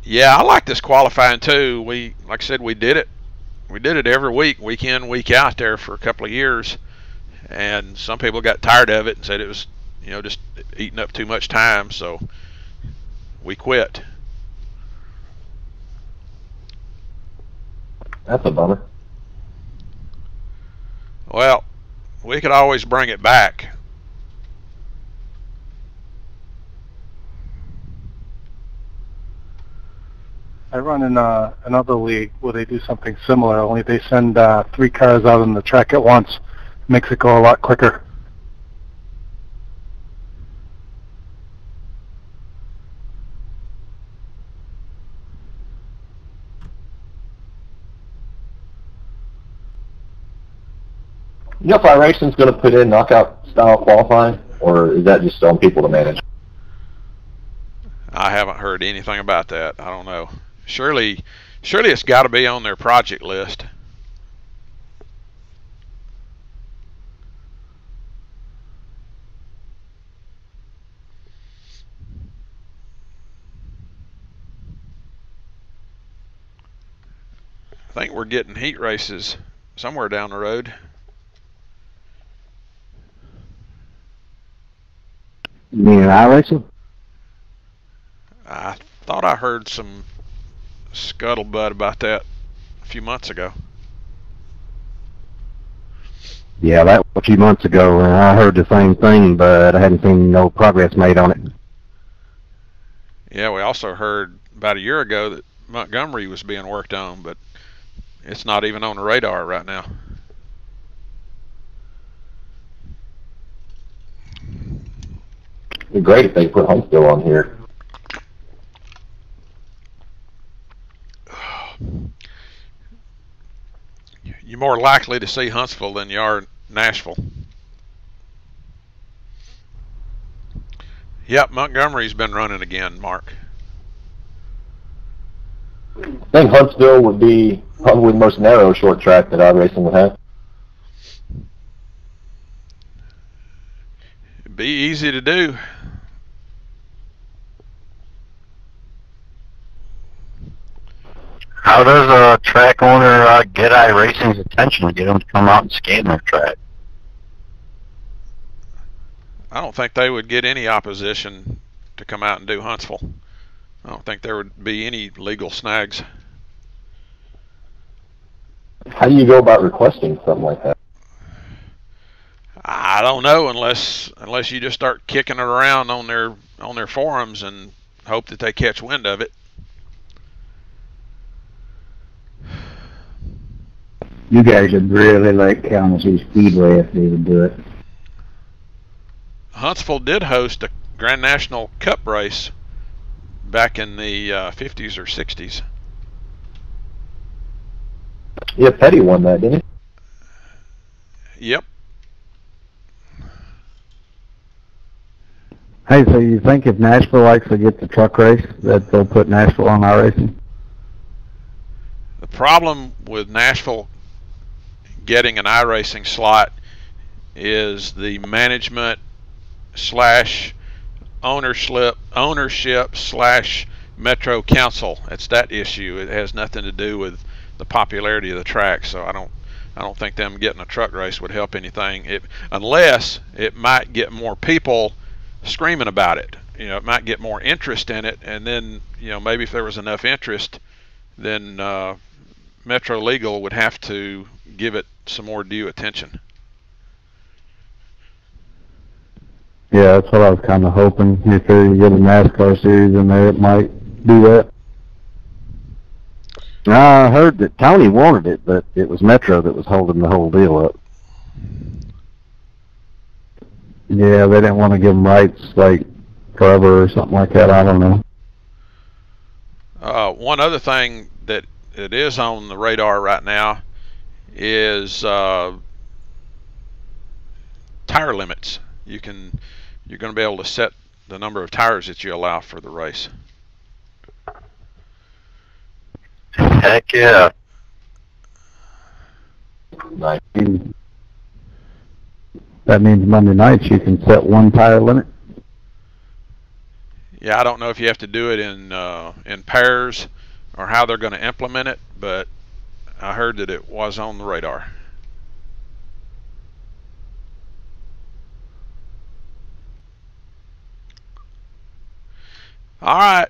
Yeah, I like this qualifying too. Like I said, we did it. We did it every week, week in, week out there for a couple of years, and some people got tired of it and said it was, just eating up too much time, so we quit. That's a bummer. Well, we could always bring it back. I run in another league where they do something similar, only they send 3 cars out on the track at once. Makes it go a lot quicker. You know if iRacing's going to put in knockout style qualifying, or is that just on people to manage? I haven't heard anything about that. I don't know. Surely it's got to be on their project list. I think we're getting heat races somewhere down the road. You mean iRacing? I thought I heard some scuttlebutt about that a few months ago. Yeah, that was a few months ago, and I heard the same thing, but I hadn't seen no progress made on it. Yeah, we also heard about a year ago that Montgomery was being worked on, but it's not even on the radar right now. It'd be great if they put Huntsville on here. You're more likely to see Huntsville than you are Nashville. Yep, Montgomery's been running again, Mark. I think Huntsville would be probably the most narrow short track that iRacing would have. It'd be easy to do. How does a track owner get iRacing's attention and get them to come out and skate on their track? I don't think they would get any opposition to come out and do Huntsville. I don't think there would be any legal snags. How do you go about requesting something like that? I don't know, unless you just start kicking it around on their forums and hope that they catch wind of it. You guys would really like Kalamazoo Speedway if they would do it. Huntsville did host a Grand National Cup race back in the 50s or 60s. Yeah, Petty won that, didn't he? Yep. Hey, so you think if Nashville likes to get the truck race, that they'll put Nashville on iRacing? The problem with Nashville getting an iRacing slot is the management slash ownership slash Metro Council. It's that issue. It has nothing to do with the popularity of the track. So I don't think them getting a truck race would help anything. Unless it might get more people screaming about it. You know, it might get more interest in it, and then, you know, maybe if there was enough interest, then Metro Legal would have to give it some more due attention. Yeah, that's what I was kind of hoping. If they get a NASCAR series in there, it might do that. I heard that Tony wanted it, but it was Metro that was holding the whole deal up. Yeah, they didn't want to give them rights like forever or something like that. I don't know. One other thing that it is on the radar right now is tire limits. You're going to be able to set the number of tires that you allow for the race. Heck yeah. Nice. That means Monday nights you can set one tire limit? Yeah, I don't know if you have to do it in pairs or how they're going to implement it, but I heard that it was on the radar. All right,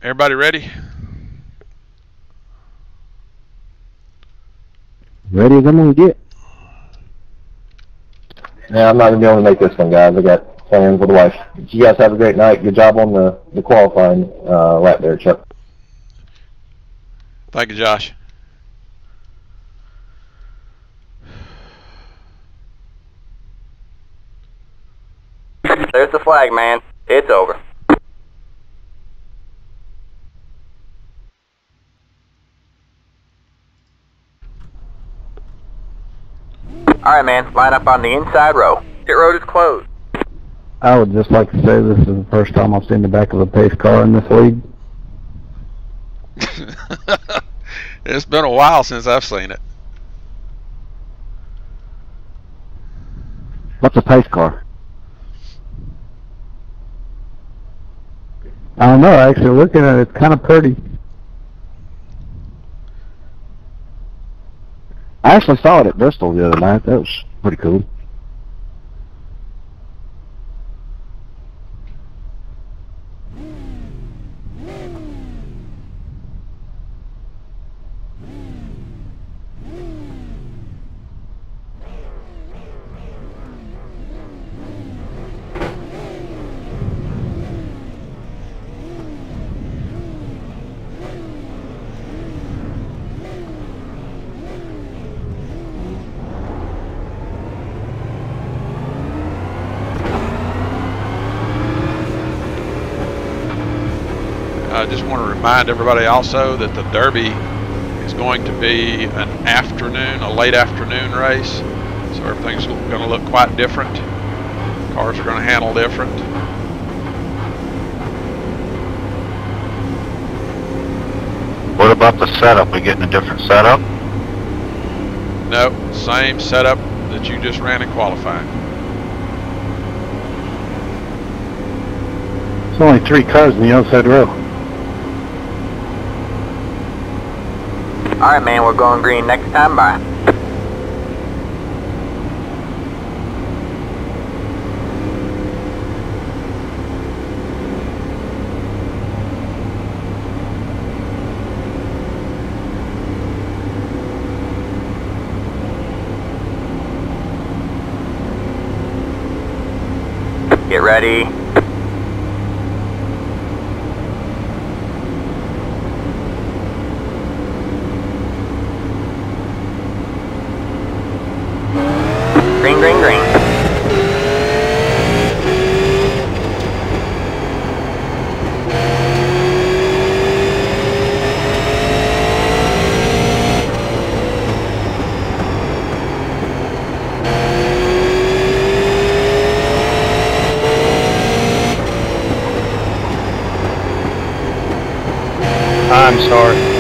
everybody ready? Ready as I'm going to get. Yeah, I'm not going to be able to make this one, guys. I got plans with the wife. You guys have a great night. Good job on the qualifying lap there, Chuck. Thank you, Josh. There's the flag, man. It's over. Alright, man. Line up on the inside row. Pit road is closed. I would just like to say this is the first time I've seen the back of a pace car in this league. It's been a while since I've seen it. What's a pace car? I don't know. Actually, looking at it, it's kind of pretty. I actually saw it at Bristol the other night. That was pretty cool. I just want to remind everybody also that the Derby is going to be a late afternoon race, so everything's going to look quite different. Cars are going to handle different. What about the setup? We getting a different setup? No, same setup that you just ran in qualifying. There's only 3 cars in the outside row. Alright, man. We're going green next time by. Get ready. Green, green, green. I'm sorry.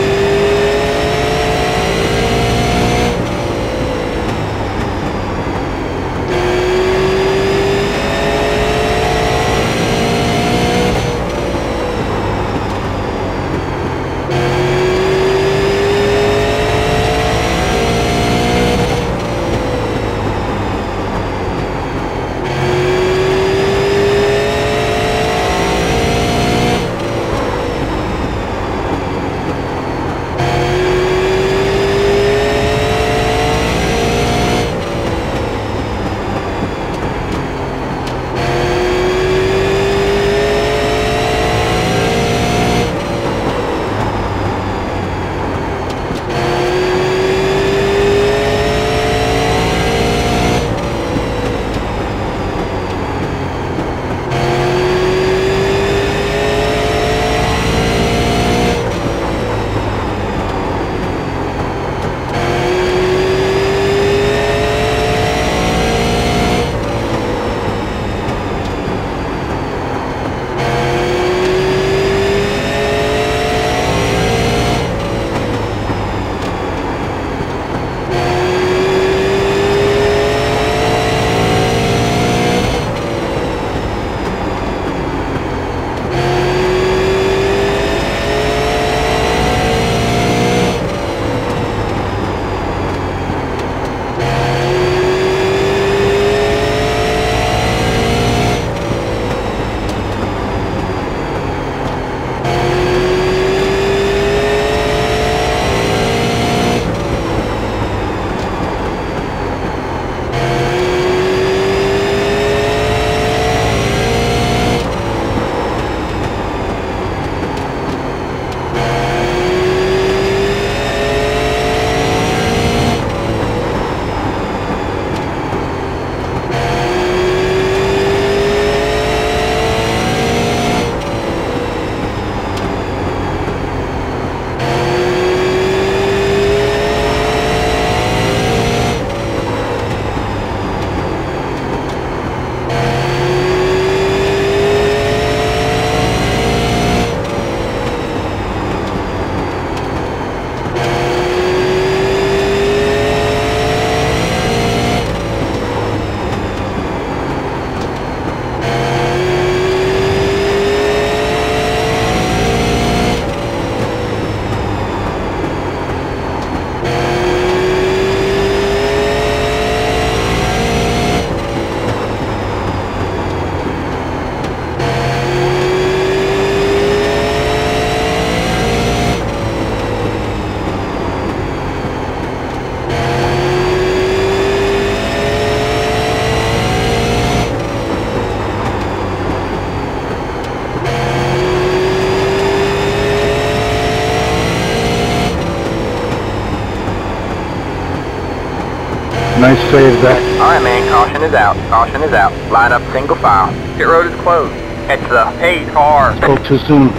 Nice save, Zach. Alright, man, caution is out. Caution is out. Line up single file. Pit road is closed. It's the 8 car. Spoke too soon.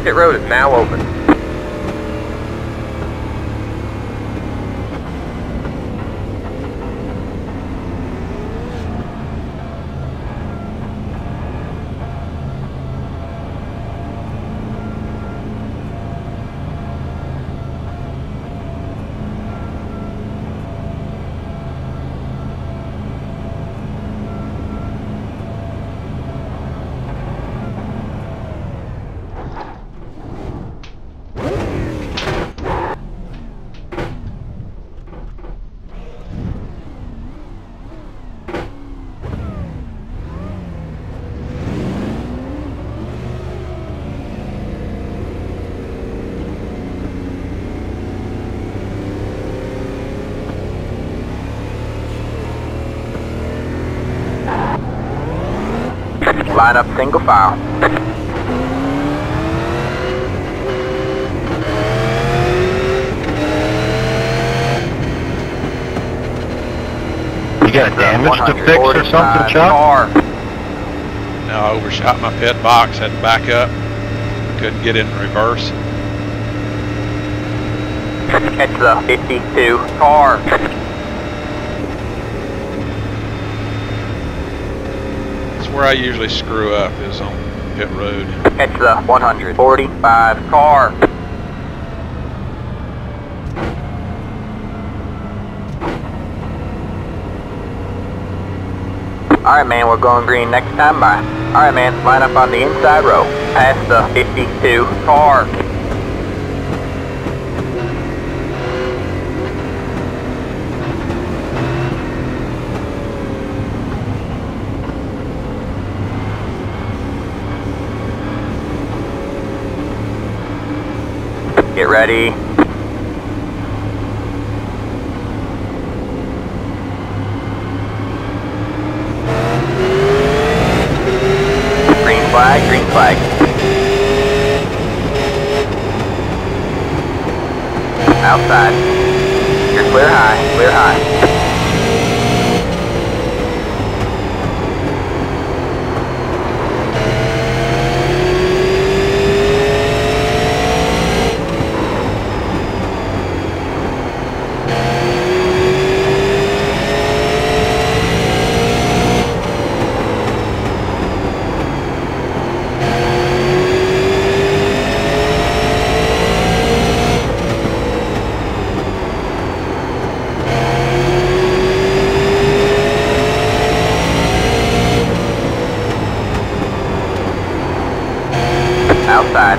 Pit road is now open. Line up single file. You got damage to fix or something, Chuck? No, I overshot my pit box, had to back up. Couldn't get in reverse. Catch the 52 car. where I usually screw up, is on pit road. Catch the 145 car. Alright man, we're going green next time by. Alright man, line up on the inside row. Past the 52 car. Get ready. Green flag, green flag. Outside. You're clear high, clear high. Outside.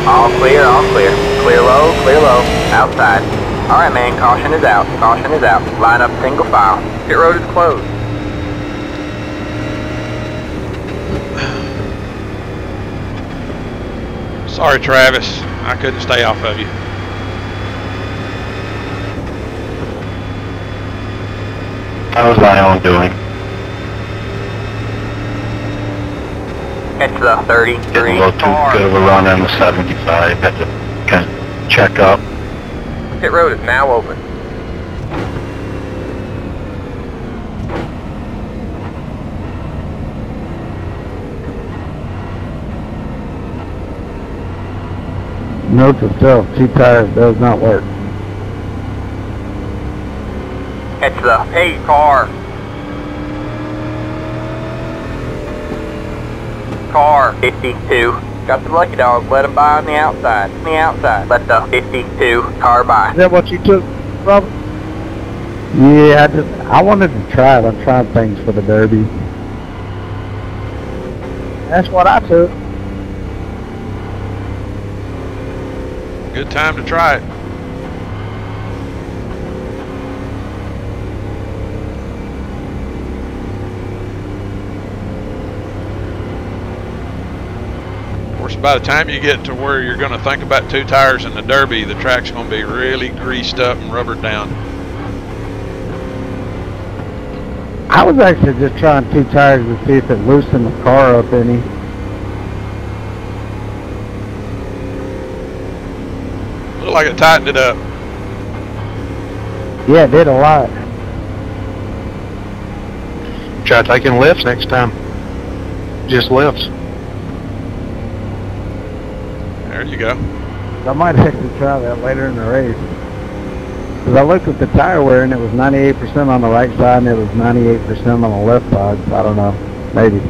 All clear, all clear. Clear low, clear low. Outside. Alright man, caution is out, caution is out. Line up single file. Pit road is closed. Sorry, Travis. I couldn't stay off of you. How was my own doing? Catch the 33 Getting a little too car. good of a run on the 75. Had to kind of check up. Pit road is now open. Note to self, 2 tires does not work. Catch the 8 car. Car 52. Got the lucky dog. Let him by on the outside. On the outside. Let the 52 car by. Is that what you took, Robert? Yeah, I wanted to try it. I'm trying things for the Derby. That's what I took. Good time to try it. Of course, by the time you get to where you're going to think about 2 tires in the Derby, the track's going to be really greased up and rubbered down. I was actually just trying 2 tires to see if it loosened the car up any. Looked like it tightened it up. Yeah, it did a lot. Try taking lifts next time. Just lifts. There you go. I might actually try that later in the race. Because I looked at the tire wear and it was 98% on the right side and it was 98% on the left side. So I don't know. Maybe.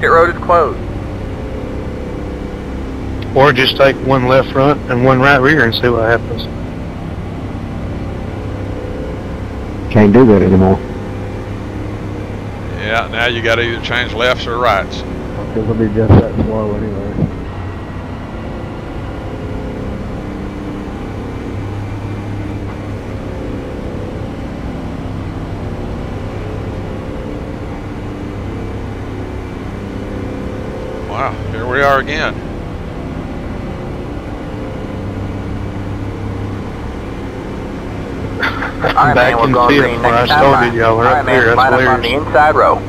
Pit road is closed. Or just take 1 left front and 1 right rear and see what happens. Can't do that anymore. Yeah, now you got to either change lefts or rights. Because it'll be just that slow anyway. Wow, here we are again. Alright man, we're going green next time. Alright man, line up on the inside row.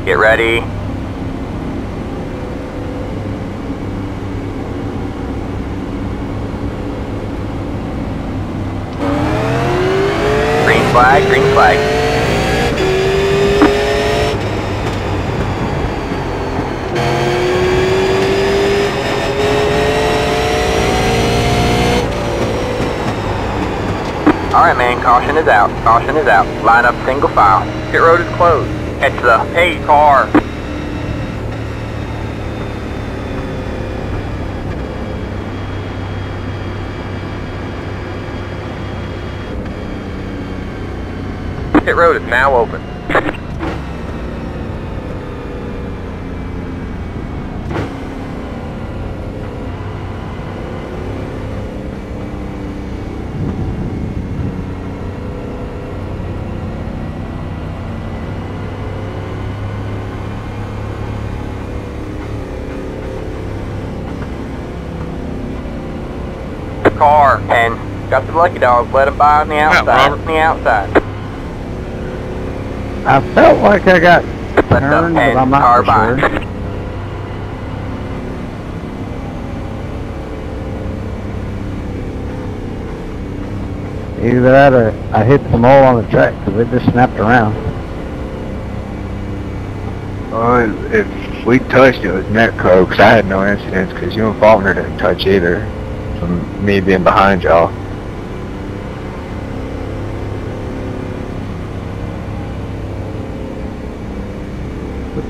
Get ready. flag, green flag. Alright man, caution is out, caution is out. Line up single file. Pit road is closed. It's the 8 car. Pit road is now open. Car, and got the lucky dogs, let him by on the outside. On the outside. I felt like I got Let turned, the but I'm not car for by. sure. Either that or I hit some oil on the track because it just snapped around. Well, if we touched, it was Netco, because I had no incidents, because you and Faulkner didn't touch either, from me being behind y'all.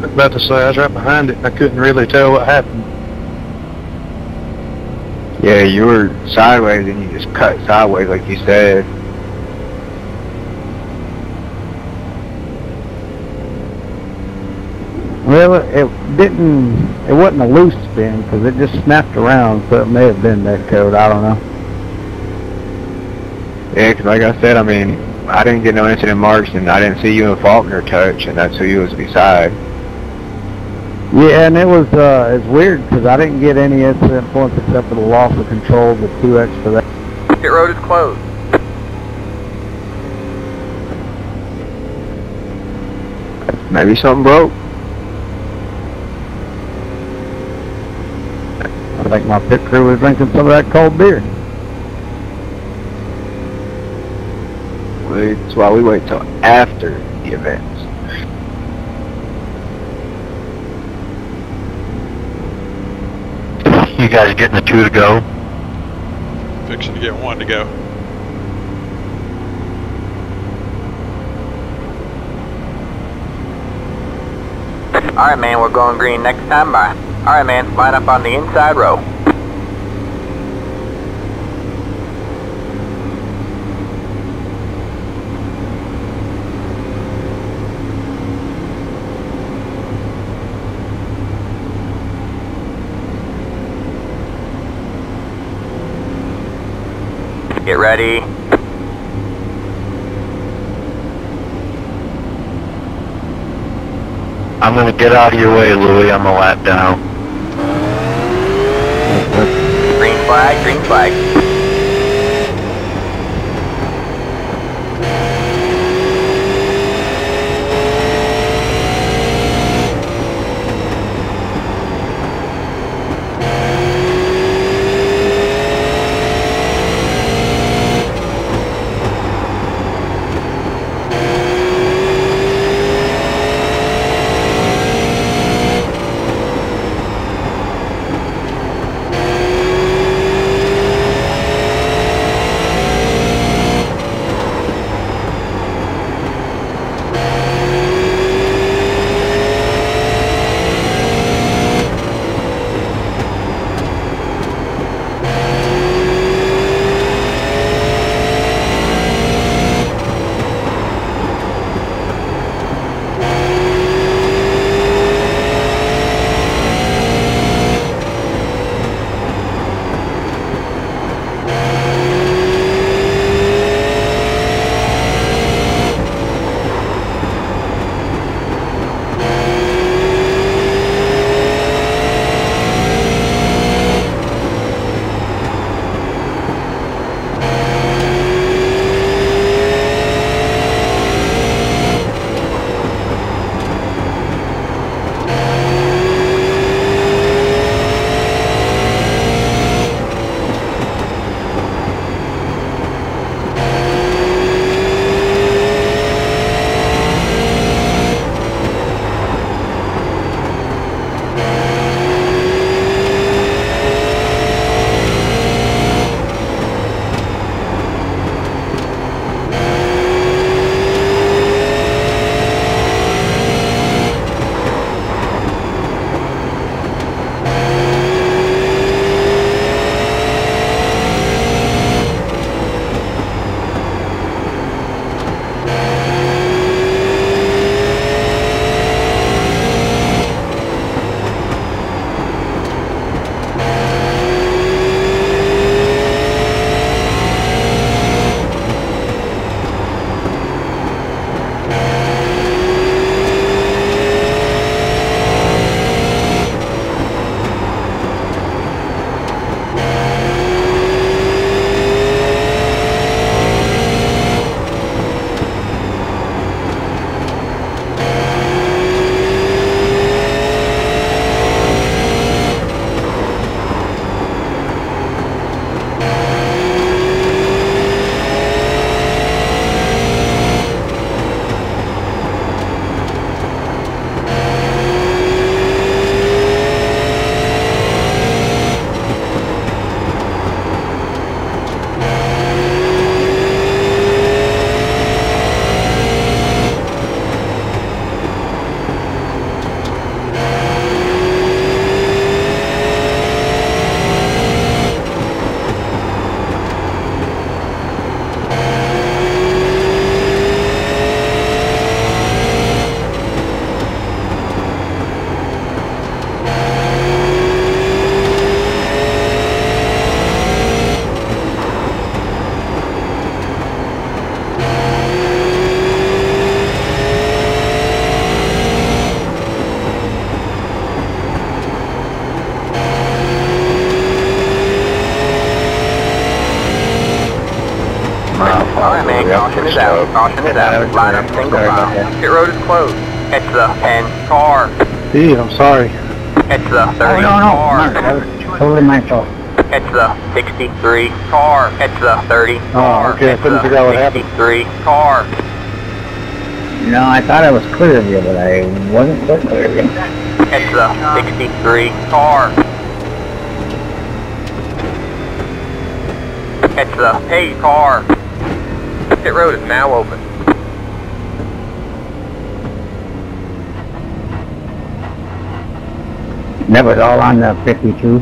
About to say, I was right behind it. I couldn't really tell what happened. Yeah, you were sideways and you just cut sideways like you said. Well, it wasn't a loose spin because it just snapped around, so it may have been that code, I don't know. Yeah, because like I said, I mean, I didn't get no incident marks and I didn't see you and Faulkner touch, and that's who you was beside. Yeah, and it was it's weird because I didn't get any incident points except for the loss of control, the 2x for that. Pit road is closed. Maybe something broke. I think my pit crew was drinking some of that cold beer. That's why we wait till after the events. You guys getting the 2 to go? Fixing to get 1 to go. Alright man, we're going green next time by. Alright man, line up on the inside row. Get ready. I'm going to get out of your way, Louie. I'm a lap down. Green flag, green flag. man, caution is out. Caution is out. Line up single file. Pit road is closed. Catch the 10 car. Steve, I'm sorry. Catch the 30 no, car. Mark, that was totally my fault. Catch the 63 car. Catch the 30 car. Okay, I couldn't figure out what happened. 63 car. No, I thought I was clear of you, but I wasn't so clear of you. Catch the 63 car. Catch the 8 car. Pit road is now open. That was all on the 52.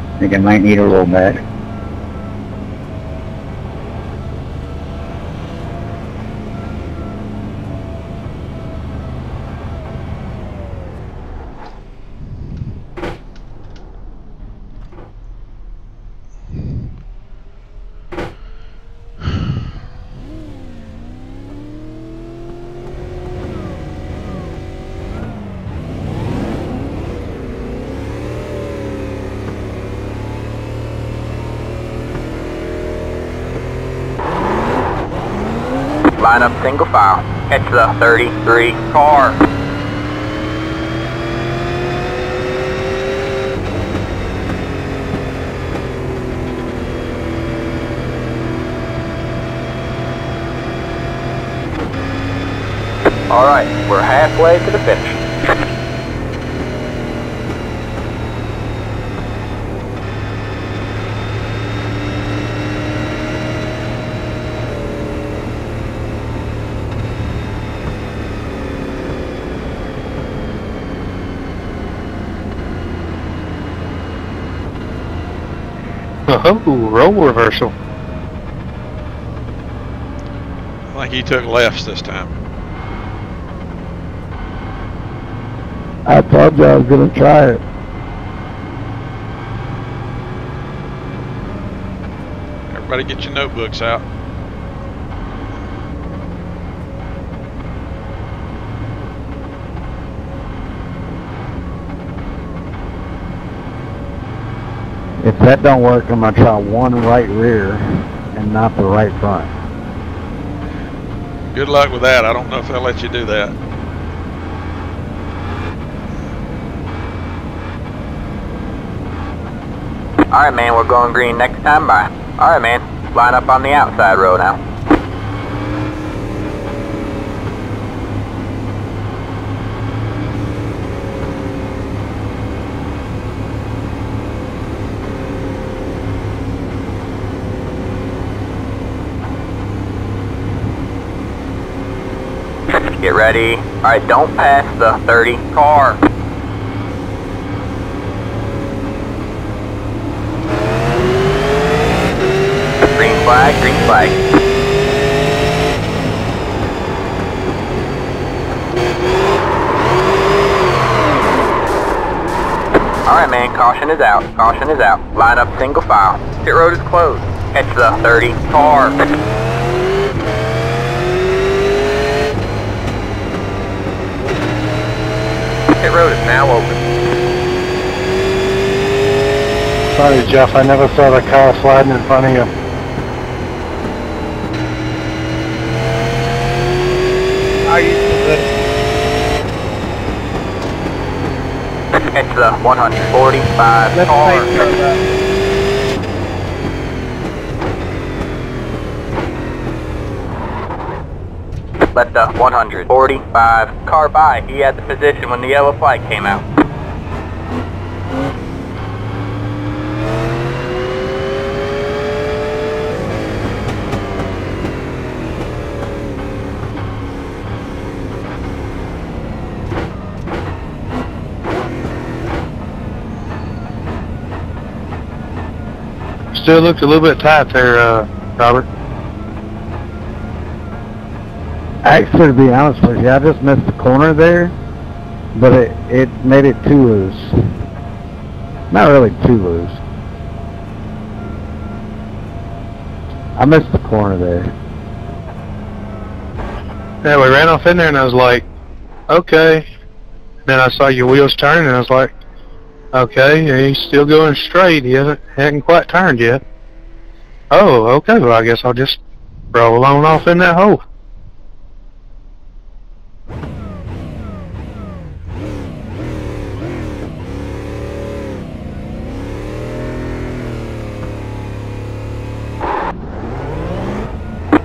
I think I might need a roll back. Line up single file. Catch the 33 car. Alright, we're halfway to the finish. Oh, role reversal. I think he took lefts this time. I told you I was going to try it. Everybody get your notebooks out. If that don't work, I'm going to try one right rear and not the right front. Good luck with that. I don't know if they'll let you do that. Alright man, we're going green next time by. Alright man, line up on the outside row now. Get ready. Alright, don't pass the 30 car. Green flag, green flag. Alright man, caution is out. Caution is out. Line up single file. Pit road is closed. Catch the 30 car. Pit road is now open. Sorry, Jeff, I never saw the car sliding in front of you. Are you good? It's the 145 Let's car. take care of that. Let the 145 car by. He had the position when the yellow flag came out. Still looks a little bit tight there, Robert. Actually, to be honest with you, I just missed the corner there, but it made it too loose. Not really too loose. I missed the corner there. Yeah, we ran off in there and I was like, okay. Then I saw your wheels turning, and I was like, okay, he's still going straight. He hadn't quite turned yet. Oh, okay, well, I guess I'll just roll on off in that hole.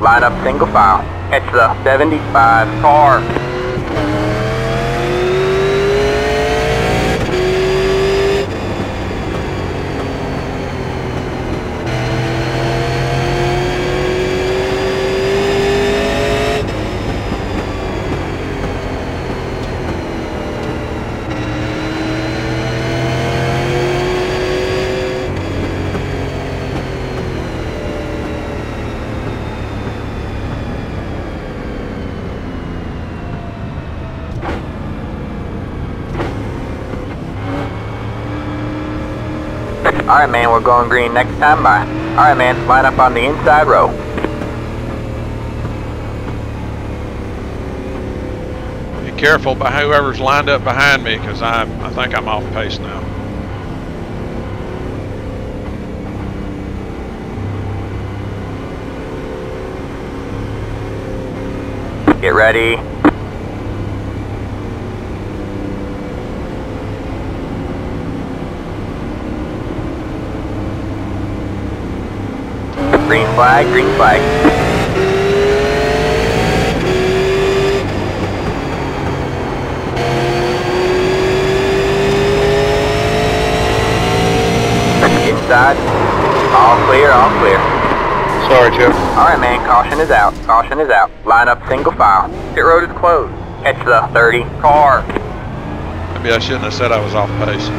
Line up single file. It's the 75 car. Alright man, we're going green next time by. Alright man, line up on the inside row. Be careful by whoever's lined up behind me, because I think I'm off pace now. Get ready. Green flag, green flag. Inside. All clear, all clear. Sorry, Joe. Alright man, caution is out, caution is out. Line up single file. Pit road is closed. Catch the 30 car. Maybe I shouldn't have said I was off pace.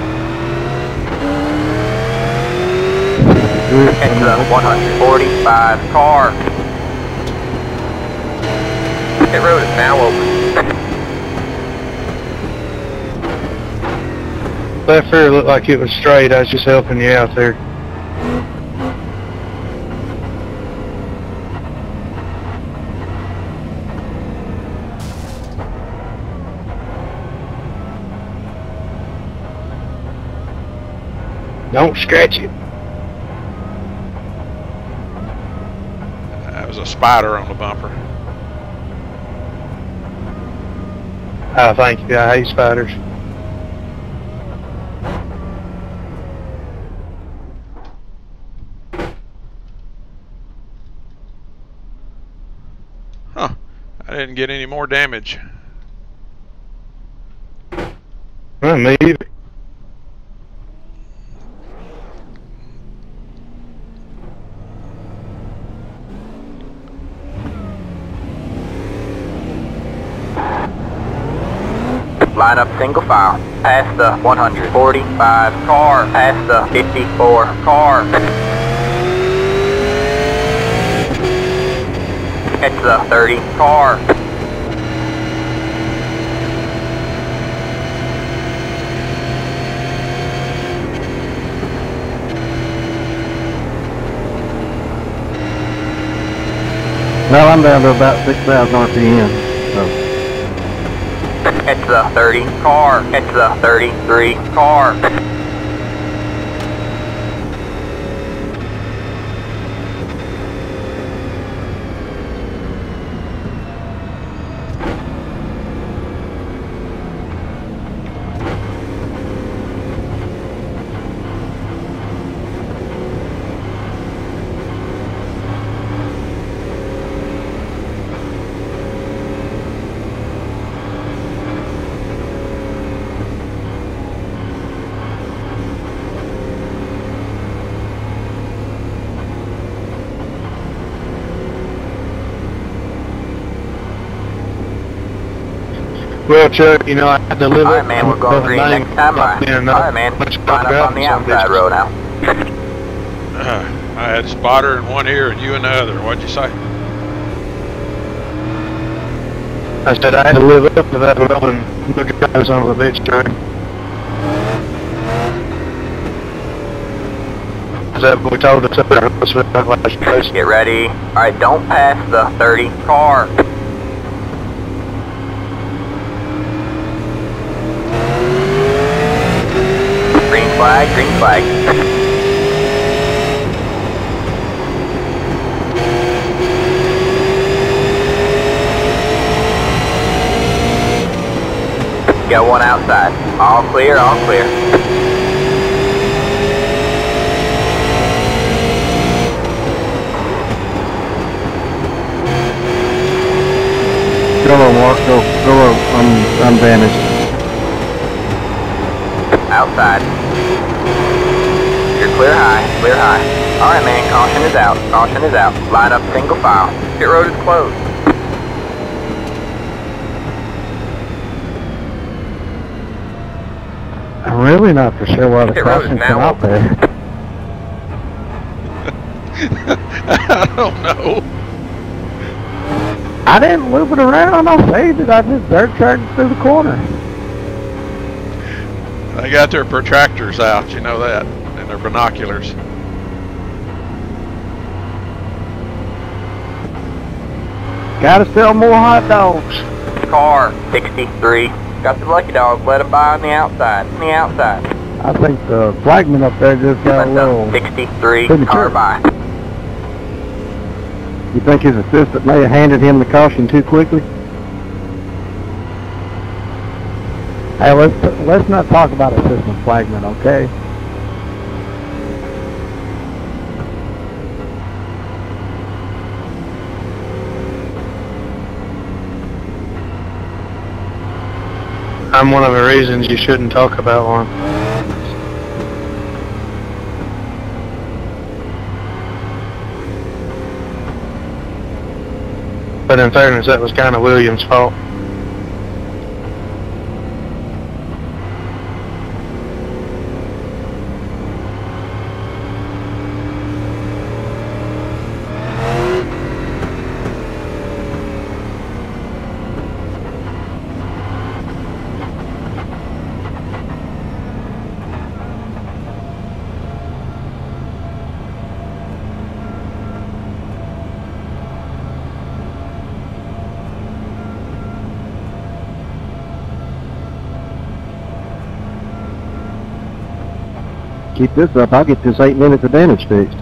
Catch the 145 car. Pit road is now open. That fair looked like it was straight. I was just helping you out there. Don't scratch it. That was a spider on the bumper. Oh, thank you. I hate spiders. Huh. I didn't get any more damage. Me either. Line up single file. Past the 145 car. Past the 54 car. Catch the 30 car. Well, I'm down to about 6,000 RPM. So. Catch the 30 car. Catch the 33 car. Well, Chuck, you know, I had to live Alright man, we're going green next time by. Alright man, line up on the outside row now. I had a spotter in one ear and you in the other. What'd you say? I said I had to live up to that well and look at guys on the bitch train. Is that what we told us up there? Last place? Get ready. Alright, don't pass the 30 car. flag, green flag. Got one outside. All clear, all clear. Go low, Mark. Go low. I'm damaged. Outside. You're clear high, clear high. Alright man, caution is out, caution is out. Line up single file. Pit road is closed. I'm really not for sure why the Pit road is caution's now out there. I don't know. I didn't loop it around. I saved it. I just dirt charged through the corner. They got their protractors out, you know that, and their binoculars. Gotta sell more hot dogs. Car, 63. Got the lucky dog, let him by on the outside, on the outside. I think the flagman up there just got a little... 63, premature. car by. You think his assistant may have handed him the caution too quickly? Hey, let's not talk about assistant flagman, okay? I'm one of the reasons you shouldn't talk about one. But in fairness, that was kind of Williams' fault. Keep this up, I'll get this 8 minutes of damage fixed.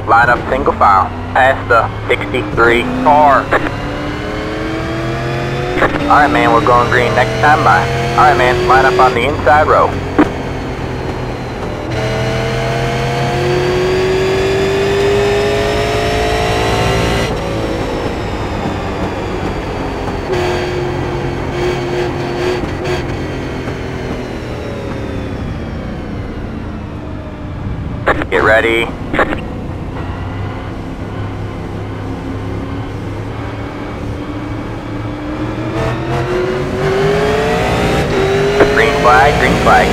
Line up single file. Past the 63 car. Alright man, we're going green next time by. Alright man, line up on the inside row. Get ready. Green flag, green flag.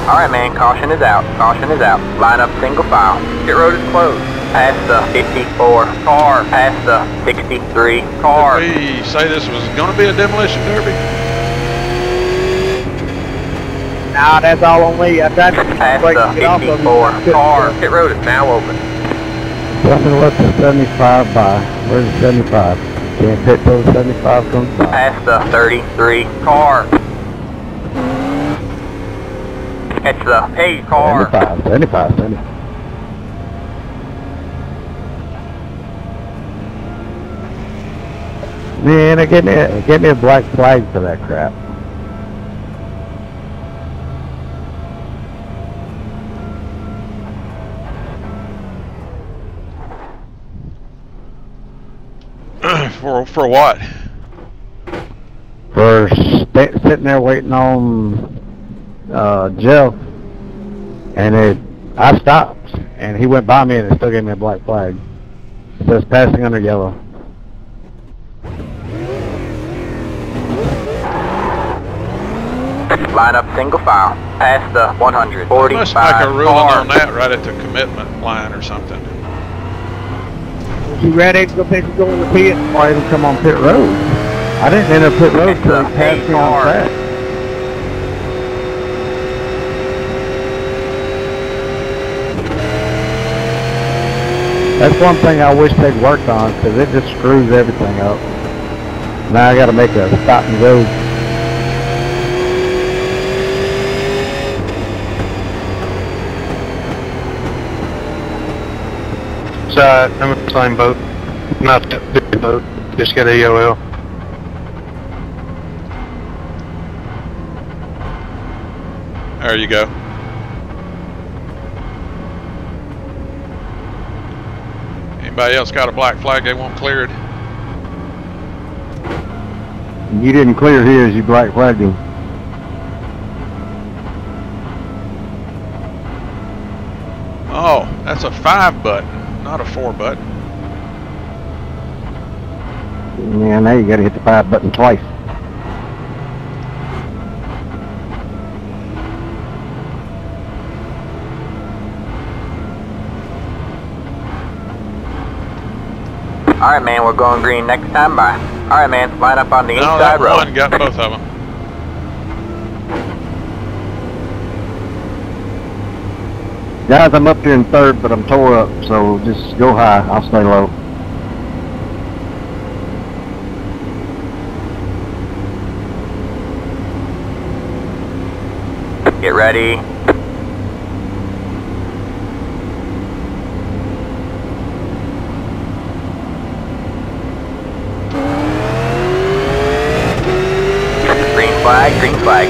Alright, man, caution is out. Caution is out. Line up single file. Pit road is closed. Past the 54 car. Past the 63 car. Did we say this was going to be a demolition derby? Nah, that's all on me. I tried to Past break the it off of 54 you. car. Pit road is now open. Something left the 75 by. Where's the 75? Can't pit till the 75 comes by. Past the 33 car. It's the 8 car. 75. Man, get me a black flag for that crap. For what? For sitting there waiting on Jeff, and I stopped, and he went by me, and it still gave me a black flag. It says passing under yellow. Line up single file. Past the 145 Must make a ruling car. on that right at the commitment line or something. You ready to go pit to go in the pit? Why even come on pit road? I didn't enter pit road It's until a he passed me on car. track. That's one thing I wish they'd worked on, because it just screws everything up. Now I got to make a stop and go. So I'm in the same boat. Not that big boat. Just got AOL. There you go. Anybody else got a black flag they want cleared? You didn't clear his, you black flagged him. Oh, that's a 5 button, not a 4 button. Yeah, now you gotta hit the 5 button twice. Alright, man, we're going green next time by. Alright, man, line up on the No, inside that row. one got both of them. Guys, I'm up here in third, but I'm tore up, so just go high. I'll stay low. Get ready. Green flag, green flag.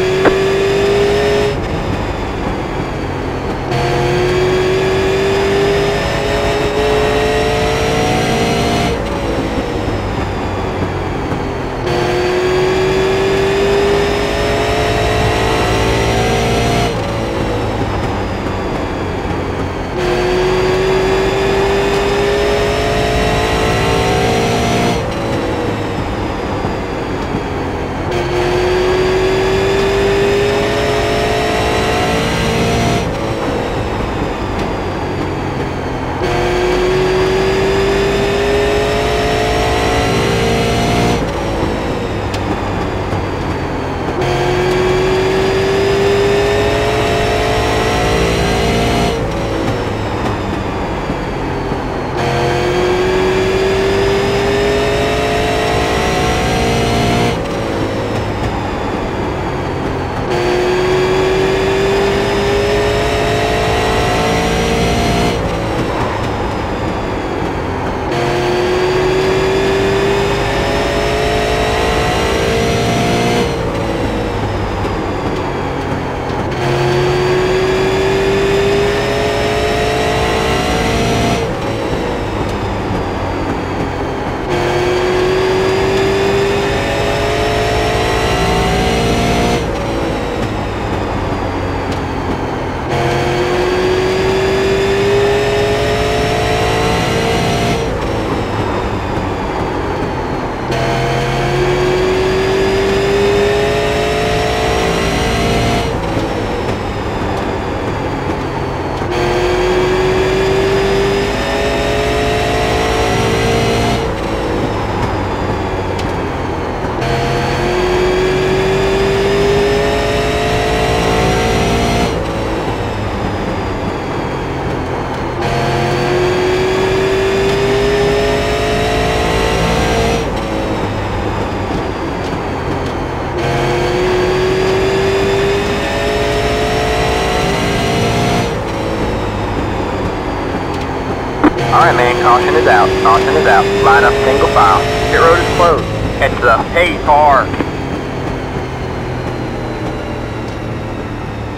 Alright, man, caution is out. Caution is out. Line up single file. Pit road is closed. Catch the pace car.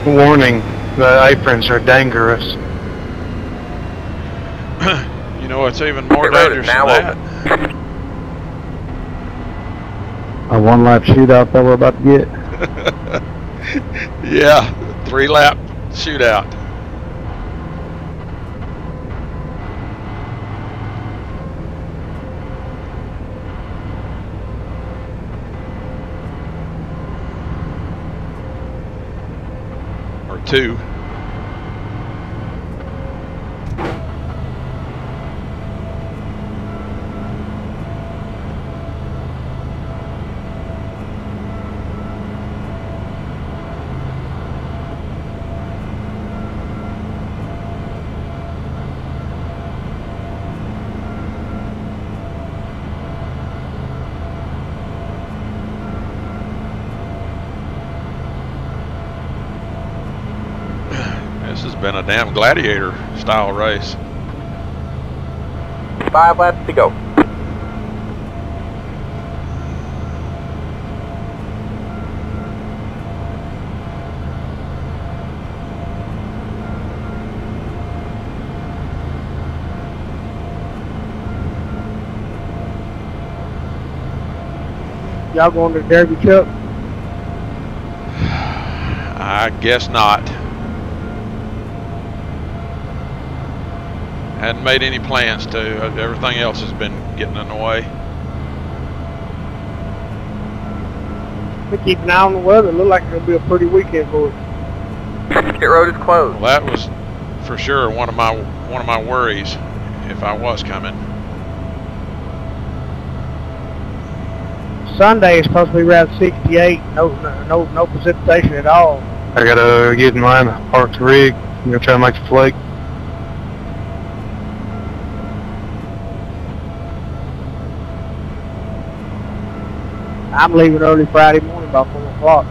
Warning, the aprons are dangerous. You know what's even more Pit road dangerous is now than that? open. A one-lap shootout that we're about to get. Yeah, 3-lap shootout. Or 2. This has been a damn gladiator style race. 5 laps to go. Y'all going to Derby, Chuck? I guess not. Hadn't made any plans to. Everything else has been getting in the way. We keep an eye on the weather. It looks like it'll be a pretty weekend for us. Pit road is closed. Well, that was for sure one of my worries if I was coming. Sunday is supposed to be around 68. No precipitation at all. I gotta get in line, park the rig. I'm gonna try to make a flake. I'm leaving early Friday morning about 4 o'clock.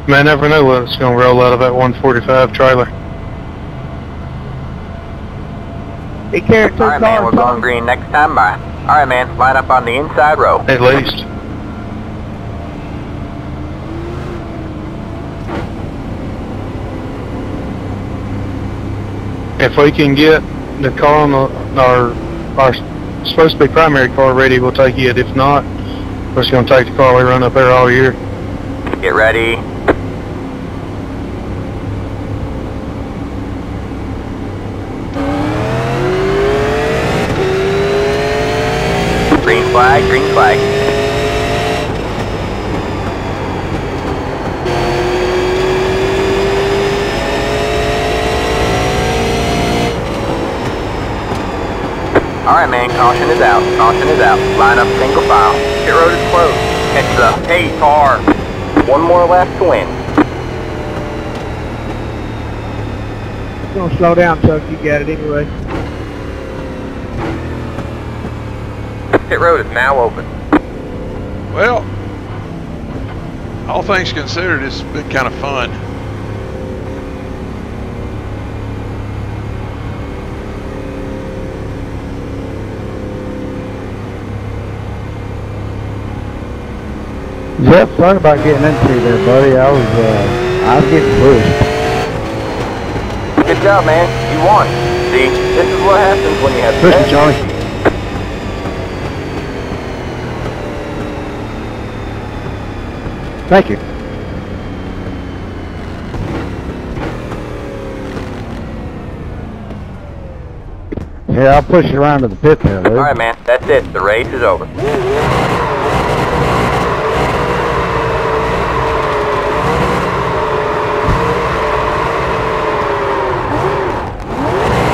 Man, never know what's gonna roll out of that 145 trailer. He carried 2 Alright, man, cars. we're going green next time by. Alright, man, line up on the inside row. At least. If we can get the car on our supposed to be primary car ready, we'll take it. If not, we're just gonna take the car we run up there all year. Get ready. Green flag, green flag. Alright, man, caution is out. Caution is out. Line up single file. Pit road is closed. Catch the pace car. 1 more lap to win. It's gonna slow down, Chuck. You got it anyway. Pit road is now open. Well, all things considered, it's been kind of fun. Jeff, sorry about getting into you there, buddy. I was getting pushed. Good job, man. You won. See, this is what happens when you have Push me, Charlie. Thank you. Yeah, I'll push you around to the pit there, Lou. Alright, man, that's it. The race is over.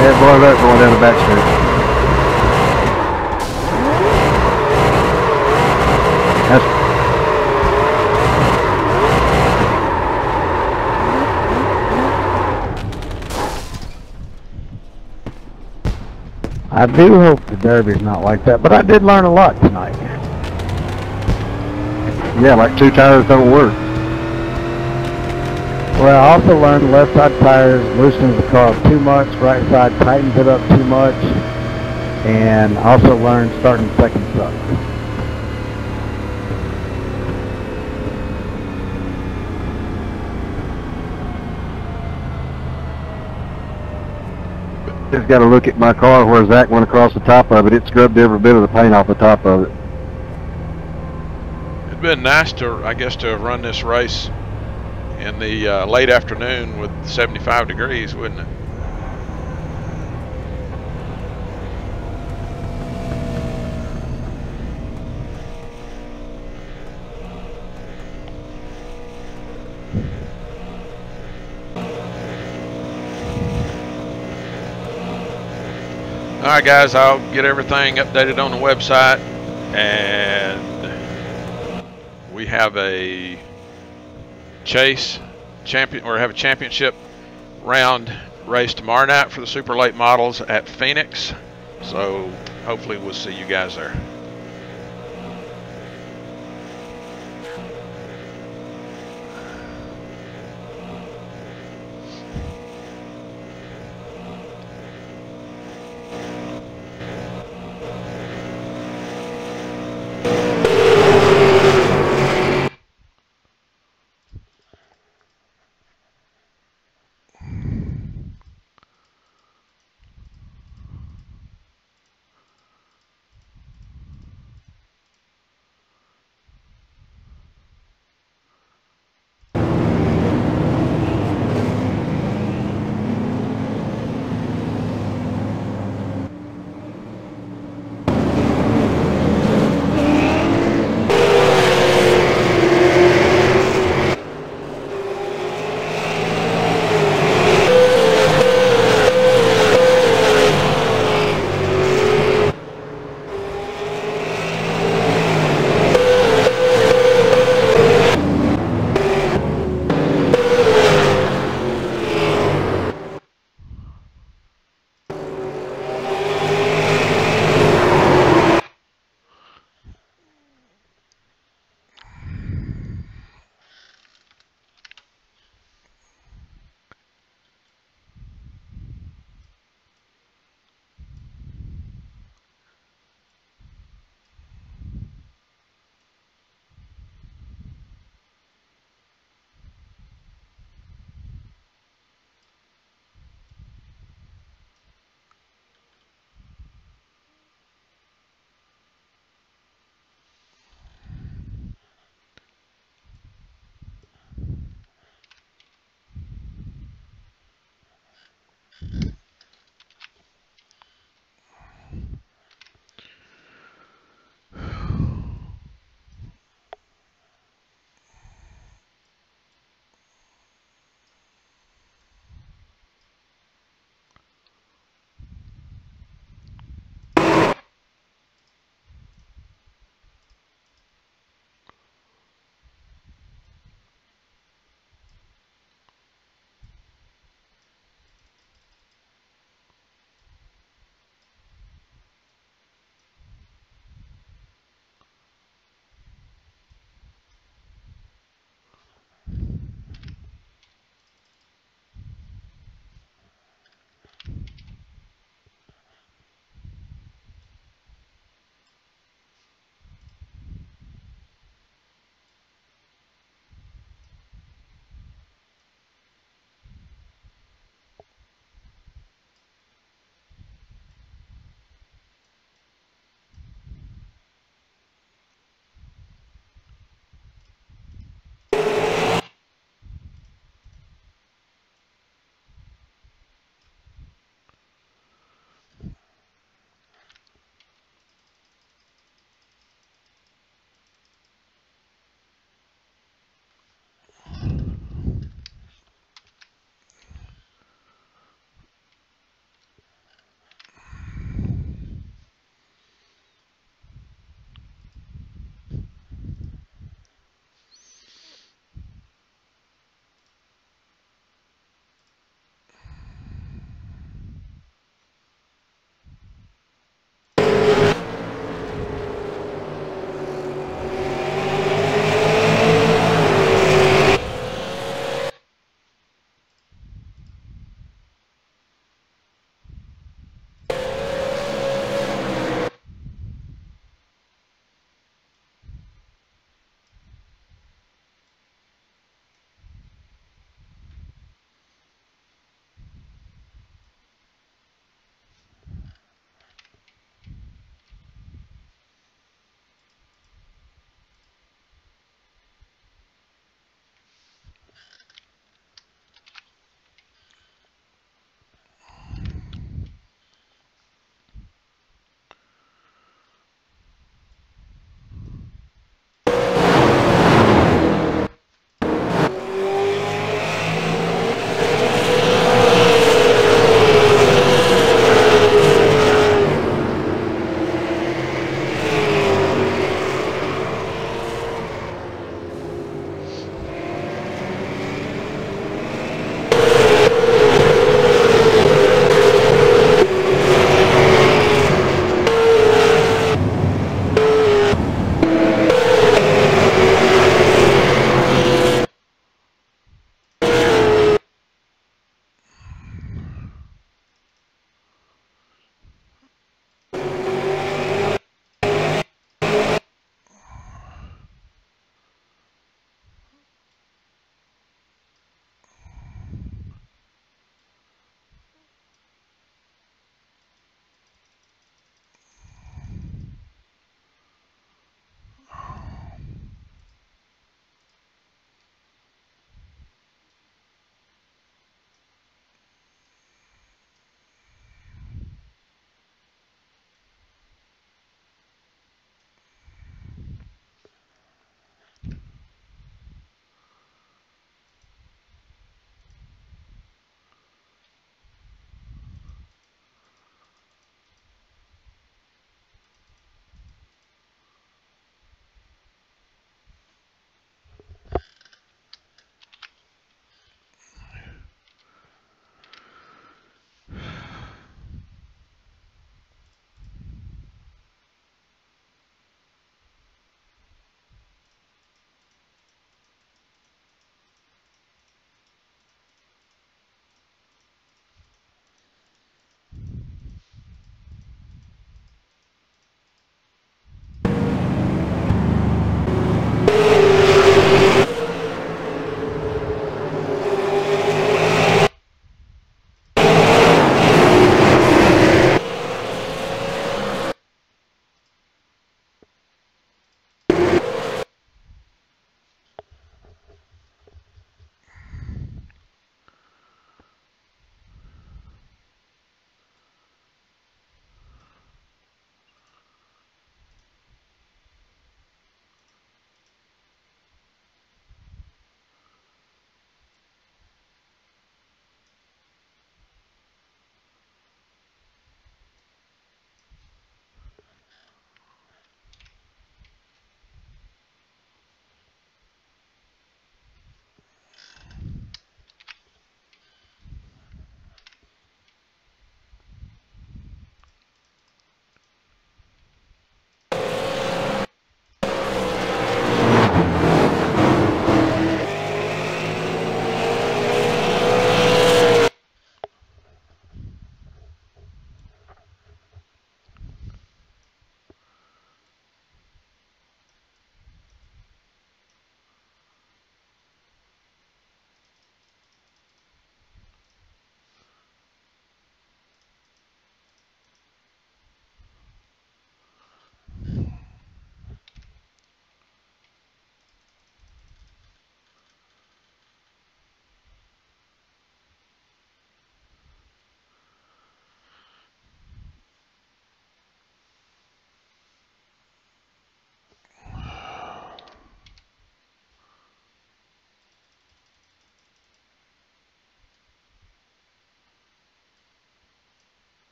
Yeah, boy, alert going down the back street. That's I do hope the Derby's not like that, but I did learn a lot tonight. Yeah, like 2 tires don't work. Well, I also learned left side tires loosens the car up too much, right side tightens it up too much, and also learned starting second sucks. Just got to look at my car where Zach went across the top of it. It scrubbed every bit of the paint off the top of it. It'd been nice to, I guess, to have run this race in the late afternoon with 75 degrees, wouldn't it? Alright guys, I'll get everything updated on the website, and we have a have a championship round race tomorrow night for the super late models at Phoenix, so hopefully we'll see you guys there.